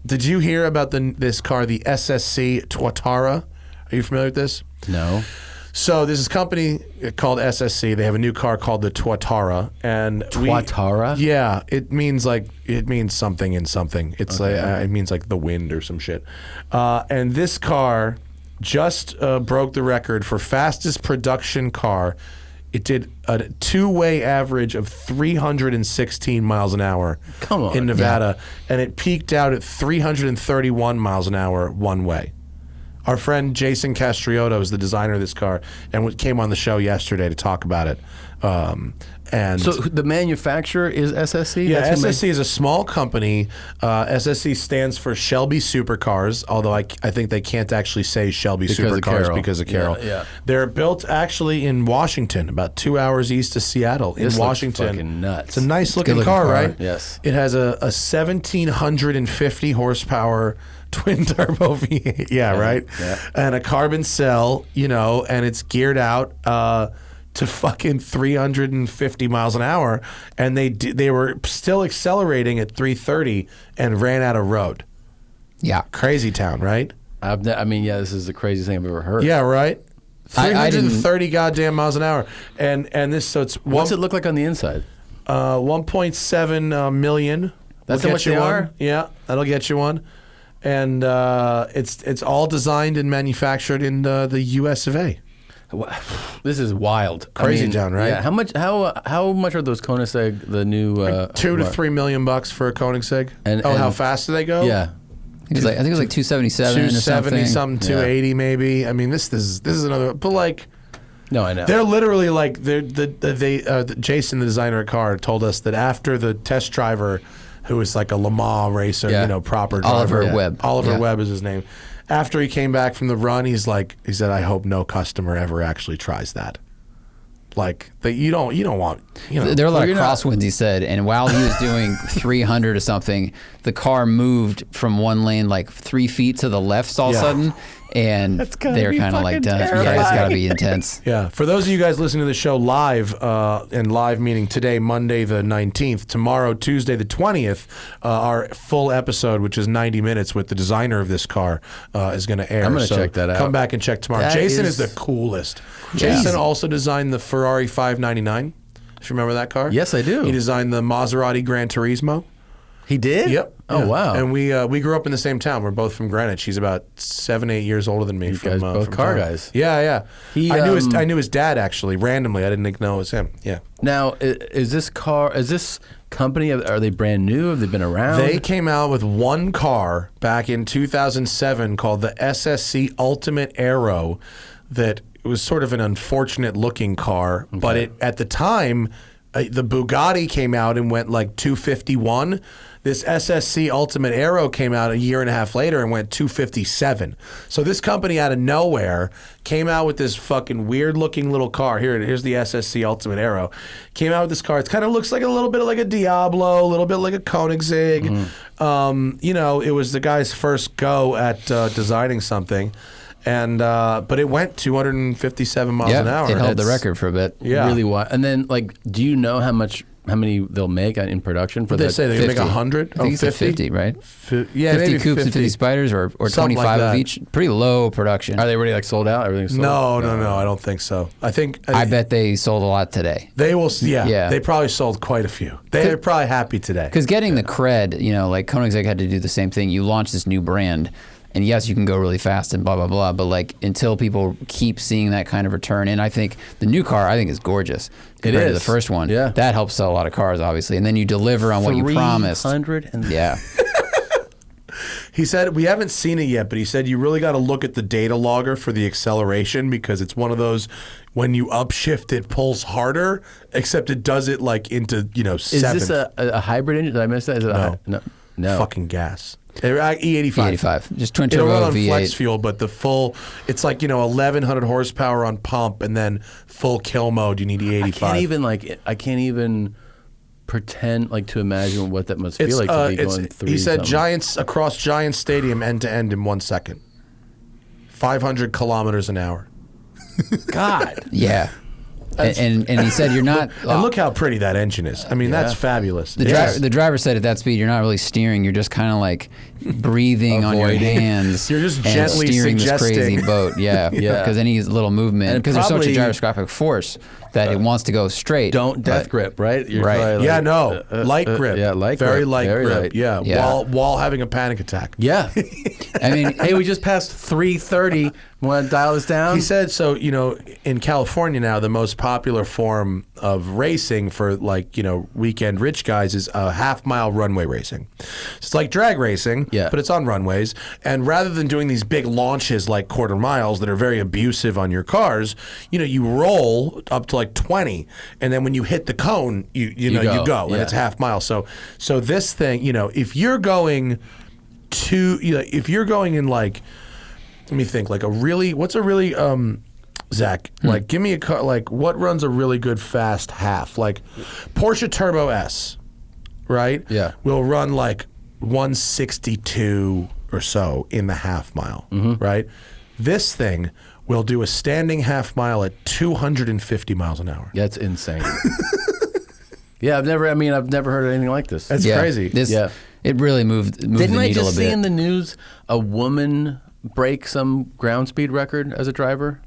Did you hear about this car, the Ssc Tuatara? Are you familiar with this? No. So there's this company called Ssc. They have a new car called the Tuatara, and Tuatara? Yeah, it means something in something. It's it means like the wind or some shit. And this car just broke the record for fastest production car. It did a two-way average of 316 miles an hour in Nevada, and it peaked out at 331 miles an hour one way. Our friend Jason Castriotto is the designer of this car and came on the show yesterday to talk about it. And so the manufacturer is Ssc? Yeah, That's Ssc is a small company. Ssc stands for Shelby Supercars, although I think they can't actually say Shelby Supercars because of Carroll. Yeah. They're built actually in Washington, about 2 hours east of Seattle, in Washington. Looks fucking nuts. It's a nice looking good-looking car, car. right? Yes. It has a 1,750 horsepower twin turbo V8. Yeah, right? Yeah. And a carbon cell, and it's geared out to fucking 350 miles an hour, and they were still accelerating at 330 and ran out of road. Yeah. Crazy town, right? This is the craziest thing I've ever heard. Yeah, right. I didn't- 330 goddamn miles an hour, and this so it's What's it look like on the inside? 1.7 million. That's will how get much you they one. are? Yeah, that'll get you one, and it's all designed and manufactured in the U.S. of A. This is wild. Crazy town, right? Yeah. How much are those Koenigsegg, the new $2 to $3 million for a Koenigsegg? And how fast do they go? Yeah. I think it was like 277 or 270 something, Yeah. 280 maybe. I mean, this is another. But No, I know. they're literally Jason, the designer of the car, told us that after the test driver, who was like a Le Mans racer, proper driver, Oliver Webb. Oliver Yeah. Webb is his name. After he came back from the run, he said, I hope no customer ever actually tries that. You don't want. There are a lot of crosswinds, he said, and while he was doing 300 or something, the car moved from one lane 3 feet to the left all of a sudden, and they're kind of like, done. Yeah, it's got to be intense. Yeah. For those of you guys listening to the show live, and live meaning today, Monday the 19th, tomorrow, Tuesday the 20th, our full episode, which is 90 minutes with the designer of this car, is going to air. I'm going to check that out. Come back and check tomorrow. That Jason is is the coolest. Yeah. Jason also designed the Ferrari 599. If you remember that car? Yes, I do. He designed the Maserati Gran Turismo. He did? Yep. Oh, Yeah. wow. And we grew up in the same town. We're both from Greenwich. He's about 7-8 years older than me. You guys both from car town. guys. Yeah. He, I knew his dad actually randomly. I didn't know it was him. Yeah. Now, is this company, are they brand new? Have they been around? They came out with one car back in 2007 called the Ssc Ultimate Arrow that was sort of an unfortunate looking car, but at the time, the Bugatti came out and went 251. This Ssc Ultimate Arrow came out a year and a half later and went 257. So this company out of nowhere came out with this fucking weird looking little car. Here's the Ssc Ultimate Arrow. Came out with this car. It kind of looks like a little bit like a Diablo, a little bit like a Koenigsegg. It was the guy's first go at designing something. And but it went 257 miles an hour. It held the record for a bit. Yeah. Really wild. And then, do you know how much how many they'll make in production for They that? say they make 100. I think it's 50, right? Yeah, 50 maybe coupes 50. and 50 spiders, or Something 25 like of that. each. Pretty low production. Are they already like sold out? Everything's sold out? No, I don't think so. I think I bet they sold a lot today. they will. Yeah, Yeah. they probably sold quite a few. They're probably happy today. Because getting the cred, like Koenigsegg had to do the same thing. You launch this new brand, and yes, you can go really fast and blah, blah, blah. But like until people keep seeing that kind of return, and I think the new car, is gorgeous compared to the is. first one. Yeah. That helps sell a lot of cars, obviously. And then you deliver on what you promised. 300 and Yeah. He said, we haven't seen it yet, but he said you really got to look at the data logger for the acceleration because it's one of those, when you upshift, it pulls harder, except it does it like into, Is seven. this a hybrid engine? Did I miss that? Is it no. Fucking gas. E85. E85. Just twin It'll run turbo on V8. flex fuel, but the full, it's like, 1,100 horsepower on pump and then full kill mode, you need E85. I can't even pretend to imagine what that must feel like to be going through. He said something. Giants across Giant Stadium end to end in 1 second. 500 kilometers an hour. God. Yeah. And he said you're not. And look how pretty that engine is. I mean, that's fabulous. The driver said at that speed, you're not really steering. You're just kind of like breathing on your Avoiding. hands. You're just and gently steering suggesting. this crazy boat. Yeah, Yeah. Because any little movement, And because there's so much probably- gyroscopic force that it wants to go straight. Don't death but- grip, right? You're Right. probably Yeah, no. Light grip. Yeah, light Very grip. light Very grip. light. Yeah. Yeah. While having a panic attack. Yeah. I mean, Hey, we just passed 330. Want to dial this down? He said, so, in California now, the most popular form of racing for weekend rich guys is half-mile runway racing. It's like drag racing, Yeah. but it's on runways. And rather than doing these big launches like quarter miles that are very abusive on your cars, you roll up to like 20. And then when you hit the cone, you go. And Yeah. it's half mile. So this thing, if you're going if you're going in like, let me think, what's a really, Zach, give me a car, what runs a really good fast half? Like Porsche Turbo S, right? Yeah. Will run like 162 or so in the half mile, right? This thing will do a standing half mile at 250 miles an hour. That's insane. Yeah, I've never heard of anything like this. That's crazy. Yeah. It really moved Didn't the I needle just a bit. see in the news a woman break some ground speed record as a driver?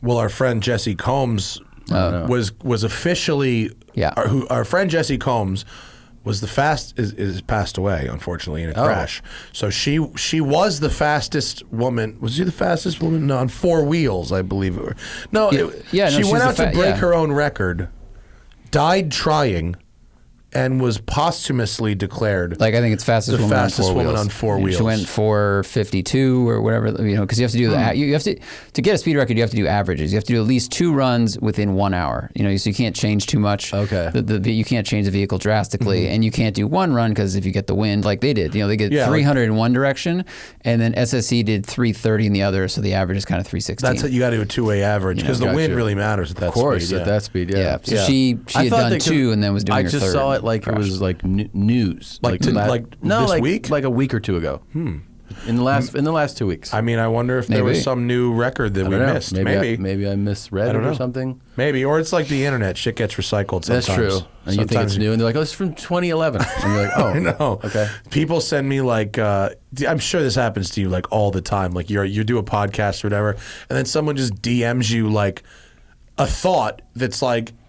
Well, our friend Jesse Combs was officially our friend Jesse Combs was the is passed away, unfortunately, in a crash. So she was the fastest woman. Was she the fastest woman? No, on 4 wheels, I believe. She went out to break her own record, died trying, and was posthumously declared I think it's fastest the woman fastest on 4 woman wheels. on 4 wheels. She went 4:52 or whatever, because you have to do that. You have to get a speed record. You have to do averages. You have to do at least 2 runs within 1 hour. So you can't change too much. Okay. You can't change the vehicle drastically, and you can't do 1 run because if you get the wind, like they did, they get 300 in one direction, and then Ssc did 330 in the other, so the average is kind of 316. That's it. You got to do a 2-way average because the Got wind you. really matters at that Of course, speed. at that speed, yeah. Yeah. So she I had thought done they could- 2 and then was doing I her just third. saw it like crash. it was like news. This week? Like a week or 2 ago. In the last 2 weeks. I mean, I wonder if there was Maybe. some new record that I we don't know. missed. Maybe I misread it don't or know. something. Maybe, or it's like the internet. Shit gets recycled sometimes. That's true. And you think it's new, and they're like, "Oh, it's from 2011." And you're like, "Oh, I know. Okay." People send me I'm sure this happens to you all the time. Like you do a podcast or whatever, and then someone just DMs you a thought that's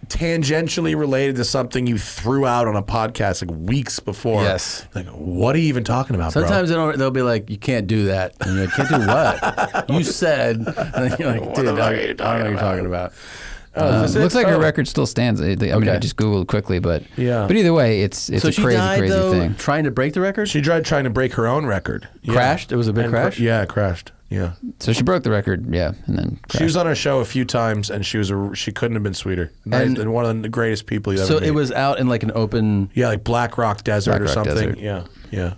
tangentially related to something you threw out on a podcast weeks before. Yes. What are you even talking about, Sometimes they'll be like, "You can't do that." And you're like, "Can't do what?" You said. And then you're like, "Dude, I don't know what you're talking about." Looks like her record still stands. I I just Googled quickly, but either way, it's So a she crazy, died, crazy though, thing. trying to break the record. She tried trying to break her own record. Yeah. Crashed. It was a big crash. Yeah, it crashed. Yeah. So she broke the record, and then She was on our show a few times, and she couldn't have been sweeter. And one of the greatest people you ever So meet. it was out in an open. Yeah, like Black Rock Desert Black or Rock something. Desert. Yeah.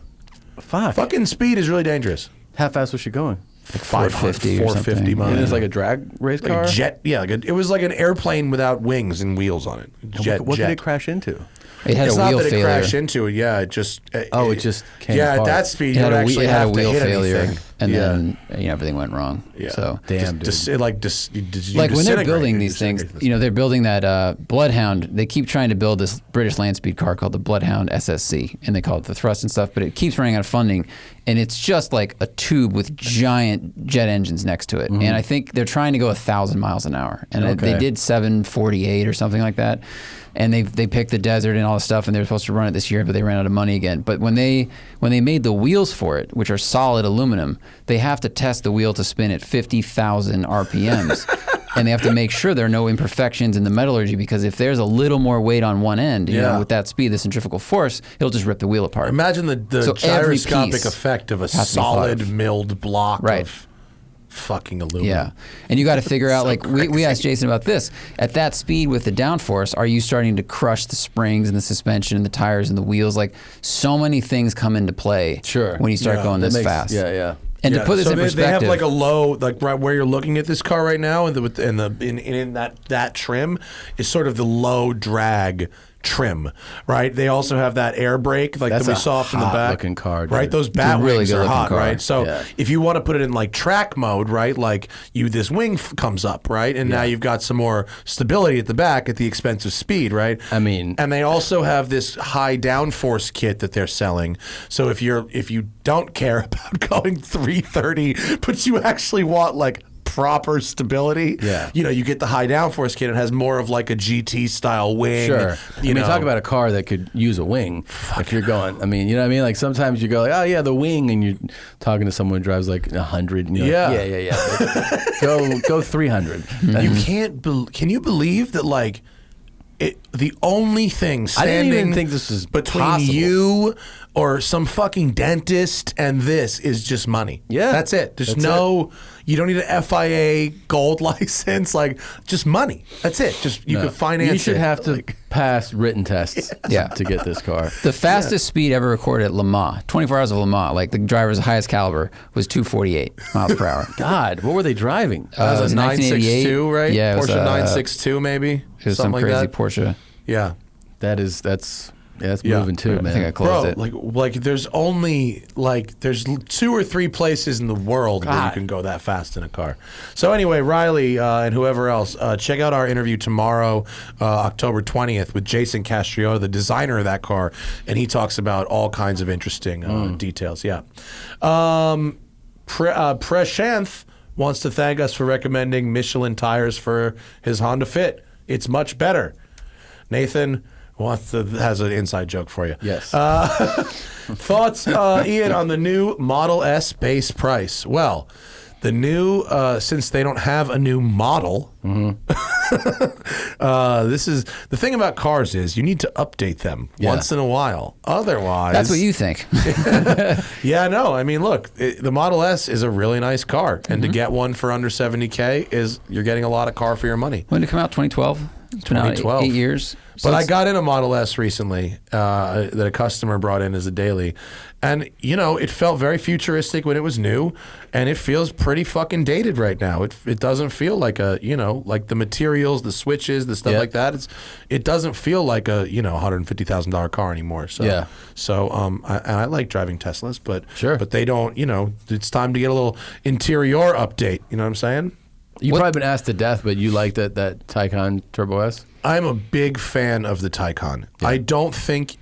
Fuck. Fucking speed is really dangerous. How fast was she going? 450 or 450 something. miles. It was like a drag race car. Jet. Yeah, it was like an airplane without wings and wheels on it. Jet. What did it crash into? It had it's a not wheel that it failure. crashed into it. Yeah, it just. it just came Yeah, apart. at that speed, It you had don't a, actually it had have a to wheel hit failure, anything. and then everything went wrong. Yeah. So Damn, dude. like when they're building these things, they're building that Bloodhound. They keep trying to build this British land speed car called the Bloodhound Ssc, and they call it the thrust and stuff, but it keeps running out of funding, and it's just like a tube with giant jet engines next to it. And I think they're trying to go 1,000 miles an hour, and they did 748 or something like that. And they picked the desert and all this stuff, and they were supposed to run it this year, but they ran out of money again. But when they made the wheels for it, which are solid aluminum, they have to test the wheel to spin at 50,000 RPMs. And they have to make sure there are no imperfections in the metallurgy, because if there's a little more weight on one end, you know, with that speed, the centrifugal force, it'll just rip the wheel apart. Imagine the So every gyroscopic piece effect of a has to be solid thought of. milled block Right. of fucking aluminum. Yeah, and you got to figure out, So like, we asked Jason about this. At that speed with the downforce, are you starting to crush the springs and the suspension and the tires and the wheels? Like, so many things come into play when you start going this fast. Yeah. And to put this in they perspective, have like a low, like right where you're looking at this car right now, and in that trim is sort of the low drag trim, right? They also have that air brake like That's that we a saw from the back. hot-looking car, dude. right? Those bat really wings are good-looking hot, car. right? So Yeah. if you want to put it in like track mode, right? Like this wing comes up, right? And now you've got some more stability at the back at the expense of speed, right? I mean, and they also have this high downforce kit that they're selling. So if you don't care about going 330, but you actually want like proper stability, you get the high downforce kit. It has more of like a GT style wing. Sure. You know, talk about a car that could use a wing. If you're going, I mean, you know what I mean? Like sometimes you go like, oh yeah, the wing, and you're talking to someone who drives like 100. And you're like, yeah. Go 300. You can't. Can you believe that? Like, the only thing standing I didn't even think this was between possible. you or some fucking dentist and this is just money. Yeah. That's it. There's you don't need an FIA gold license, like just money. That's it. Just you can finance it. You should have to pass written tests to get this car. the fastest speed ever recorded at Le Mans, 24 hours of Le Mans, like the driver's highest caliber, was 248 miles per hour. God, what were they driving? That was a 962, right? Yeah, it was, Porsche 962 maybe. It was some Something crazy like that. Porsche. Yeah. That's moving too, man. I think I closed Bro, it. like there's only there's 2 or 3 places in the world where you can go that fast in a car. So anyway, Riley and whoever else, check out our interview tomorrow, October 20th, with Jason Castriota, the designer of that car, and he talks about all kinds of interesting details. Yeah. Prashanth wants to thank us for recommending Michelin tires for his Honda Fit. It's much better. Nathan has an inside joke for you. Yes. Thoughts, Ian, on the new Model S base price? Well, the new, since they don't have a new model, this is the thing about cars is you need to update them once in a while. Otherwise, That's what you think. yeah, no. I mean, look, the Model S is a really nice car, and to get one for under $70K is you're getting a lot of car for your money. When did it come out? 2012? It's been out 2012. 8 years. But I got in a Model S recently that a customer brought in as a daily. And, it felt very futuristic when it was new. And it feels pretty fucking dated right now. It doesn't feel like like the materials, the switches, the stuff like that. It doesn't feel like a, $150,000 car anymore. So, I like driving Teslas, but they don't, it's time to get a little interior update. You know what I'm saying? You've probably been asked to death, but you like that Taycan Turbo S? I'm a big fan of the Taycan. Yeah. I don't think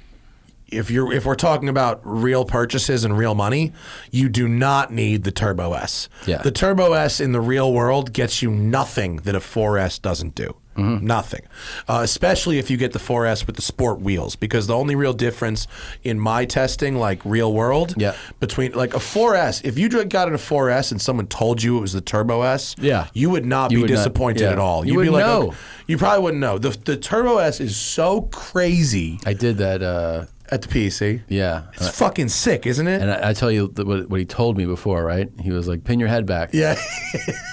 if we're talking about real purchases and real money, you do not need the Turbo S. Yeah. The Turbo S in the real world gets you nothing that a 4S doesn't do. Nothing. Especially if you get the 4S with the sport wheels, because the only real difference in my testing, like real world, between like a 4S, if you got in a 4S and someone told you it was the Turbo S, you would not be disappointed at all. You'd be like, know. You probably wouldn't know. The Turbo S is so crazy. I did that at the PEC. Yeah. It's fucking sick, isn't it? And I tell you what he told me before, right? He was like, pin your head back. Yeah.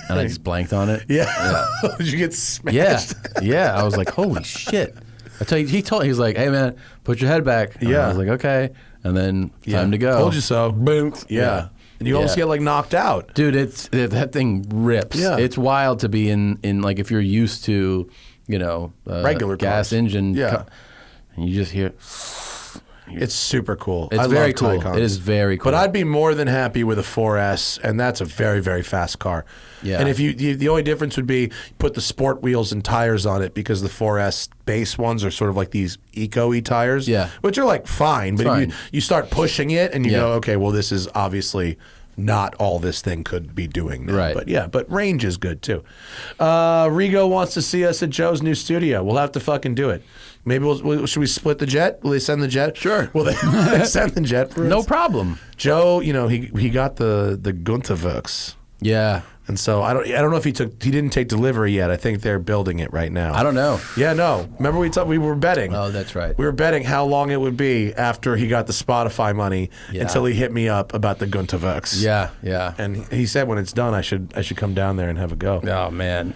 And I just blanked on it. Yeah. Did you get smashed? Yeah. I was like, holy shit. I tell you, he was like, hey man, put your head back. And I was like, okay. And then time to go. Told you so. Boom. Yeah. And you almost get like knocked out. Dude, that thing rips. Yeah. It's wild to be in like if you're used to, regular gas cars. engine. Yeah. and you just hear. It's super cool. It's I very love cool. Taycons. It is very cool. But I'd be more than happy with a 4S, and that's a very, very fast car. Yeah. And if the only difference would be you put the sport wheels and tires on it, because the 4S base ones are sort of like these eco-y tires, Yeah. which are like fine. But fine. if you start pushing it and you Yeah. go, okay, well, this is obviously not all this thing could be doing now. Right. But yeah, but range is good too. Rigo wants to see us at Joe's new studio. We'll have to fucking do it. Maybe should we split the jet? Will they send the jet? Sure. Will they send the jet for us? No problem. Joe, he got the Gunterworks. Yeah. And so I don't know if he didn't take delivery yet. I think they're building it right now. I don't know. Yeah, no. Remember we were betting. Oh, that's right. We were betting how long it would be after he got the Spotify money until he hit me up about the Gunterworks. Yeah, yeah. And he said when it's done, I should come down there and have a go. Oh man.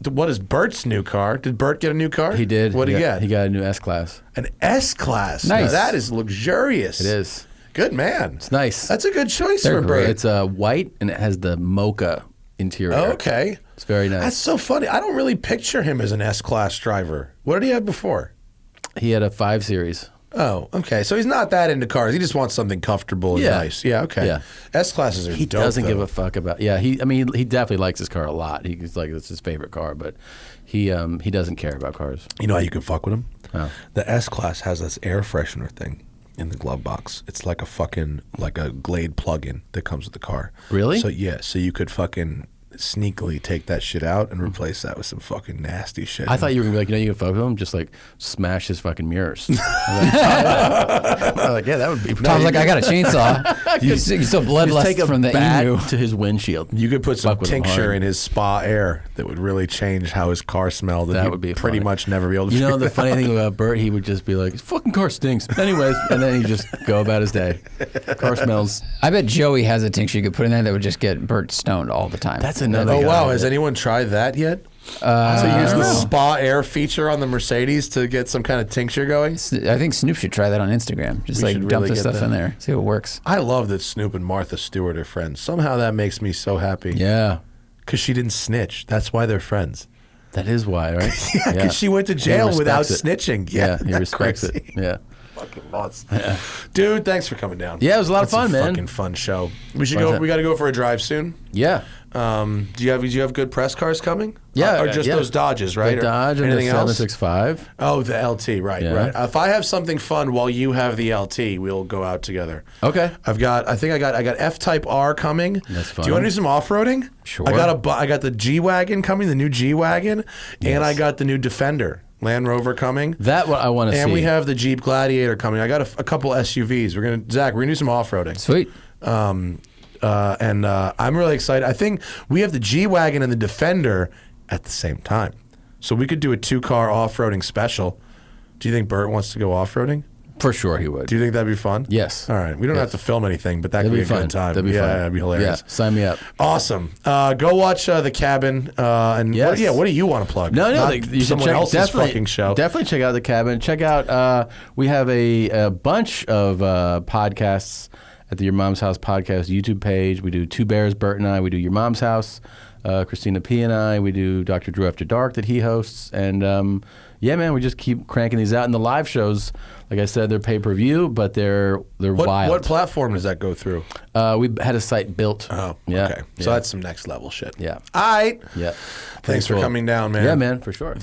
What is Bert's new car? Did Bert get a new car? He did. What did he get? He got a new S-Class. An S-Class. Nice. Now that is luxurious. It is. Good man. It's nice. That's a good choice They're for great. Bert. It's white and it has the mocha interior. Okay. It's very nice. That's so funny. I don't really picture him as an S-Class driver. What did he have before? He had a 5 Series. Oh, okay. So he's not that into cars. He just wants something comfortable and Yeah. nice. Yeah, okay. Yeah. S-Classes are He dope, doesn't give though. a fuck about. Yeah, he definitely likes his car a lot. He's like, it's his favorite car, but he doesn't care about cars. You know how you can fuck with him? Oh. The S-Class has this air freshener thing in the glove box. It's like a Glade plug-in that comes with the car. Really? So yeah, so you could fucking sneakily take that shit out and replace that with some fucking nasty shit. I thought you were gonna be like, you can fuck with him, just like smash his fucking mirrors. I was like, yeah, that would be. Tom's like, I got a chainsaw. you still Just bloodlust take a from the bat emu. to his windshield. You could put some Fuck with him tincture hard. in his spa air that would really change how his car smelled. And That he'd would be pretty funny. much never be able to. You know, figure the that funny out. thing about Bert, he would just be like, his fucking car stinks. Anyways, and then he'd just go about his day. Car smells. I bet Joey has a tincture you could put in there that would just get Bert stoned all the time. That's another Oh guy wow! that- Has anyone tried that yet? So use the spa air feature on the Mercedes to get some kind of tincture going. I think Snoop should try that on Instagram. Just We like should dump really the get stuff that. in there, see what works. I love that Snoop and Martha Stewart are friends. Somehow that makes me so happy. Yeah, Because she didn't snitch. That's why they're friends. that is why, right? Yeah, because she went to jail He without respects it. snitching. Yeah, he that's respects crazy. it. Yeah. Fucking nuts. Dude, thanks for coming down. Yeah, it was a lot of That's fun, a man. Fucking fun show. We should Fun go. time. We got to go for a drive soon. Yeah. Do you have good press cars coming? Yeah, or just yeah. those Dodges, right? The Or Dodge and the anything else? 765. Oh, the LT, right, Yeah. right. If I have something fun while you have the LT, we'll go out together. Okay. I got F-Type R coming. That's fun. Do you want to do some off-roading? Sure. I got the G-Wagon coming, the new G-Wagon, and I got the new Defender Land Rover coming. That what I want to see. And we have the Jeep Gladiator coming. I got a couple SUVs. We're gonna do some off-roading. Sweet. And I'm really excited. I think we have the G-Wagon and the Defender at the same time. So we could do a 2-car off-roading special. Do you think Bert wants to go off-roading? For sure he would. Do you think that'd be fun? Yes. All right. We don't have to film anything, but that That'd could be be a fun. good time. That'd be fun. That'd be hilarious. Yeah. Sign me up. Awesome. Go watch The Cabin. And Yes. what do you want to plug? No, Not you should someone check else's fucking show. Definitely check out The Cabin. Check out, we have a bunch of podcasts at the Your Mom's House podcast YouTube page. We do Two Bears, Bert and I. We do Your Mom's House. Christina P. and I. We do Dr. Drew After Dark that he hosts. And yeah, man, we just keep cranking these out. And the live shows, like I said, they're pay-per-view, but they're wild. What platform does that go through? We had a site built. Oh, Yeah. okay. So Yeah. that's some next level shit. Yeah. All right. Yeah. Thanks for cool. coming down, man. Yeah, man, for sure.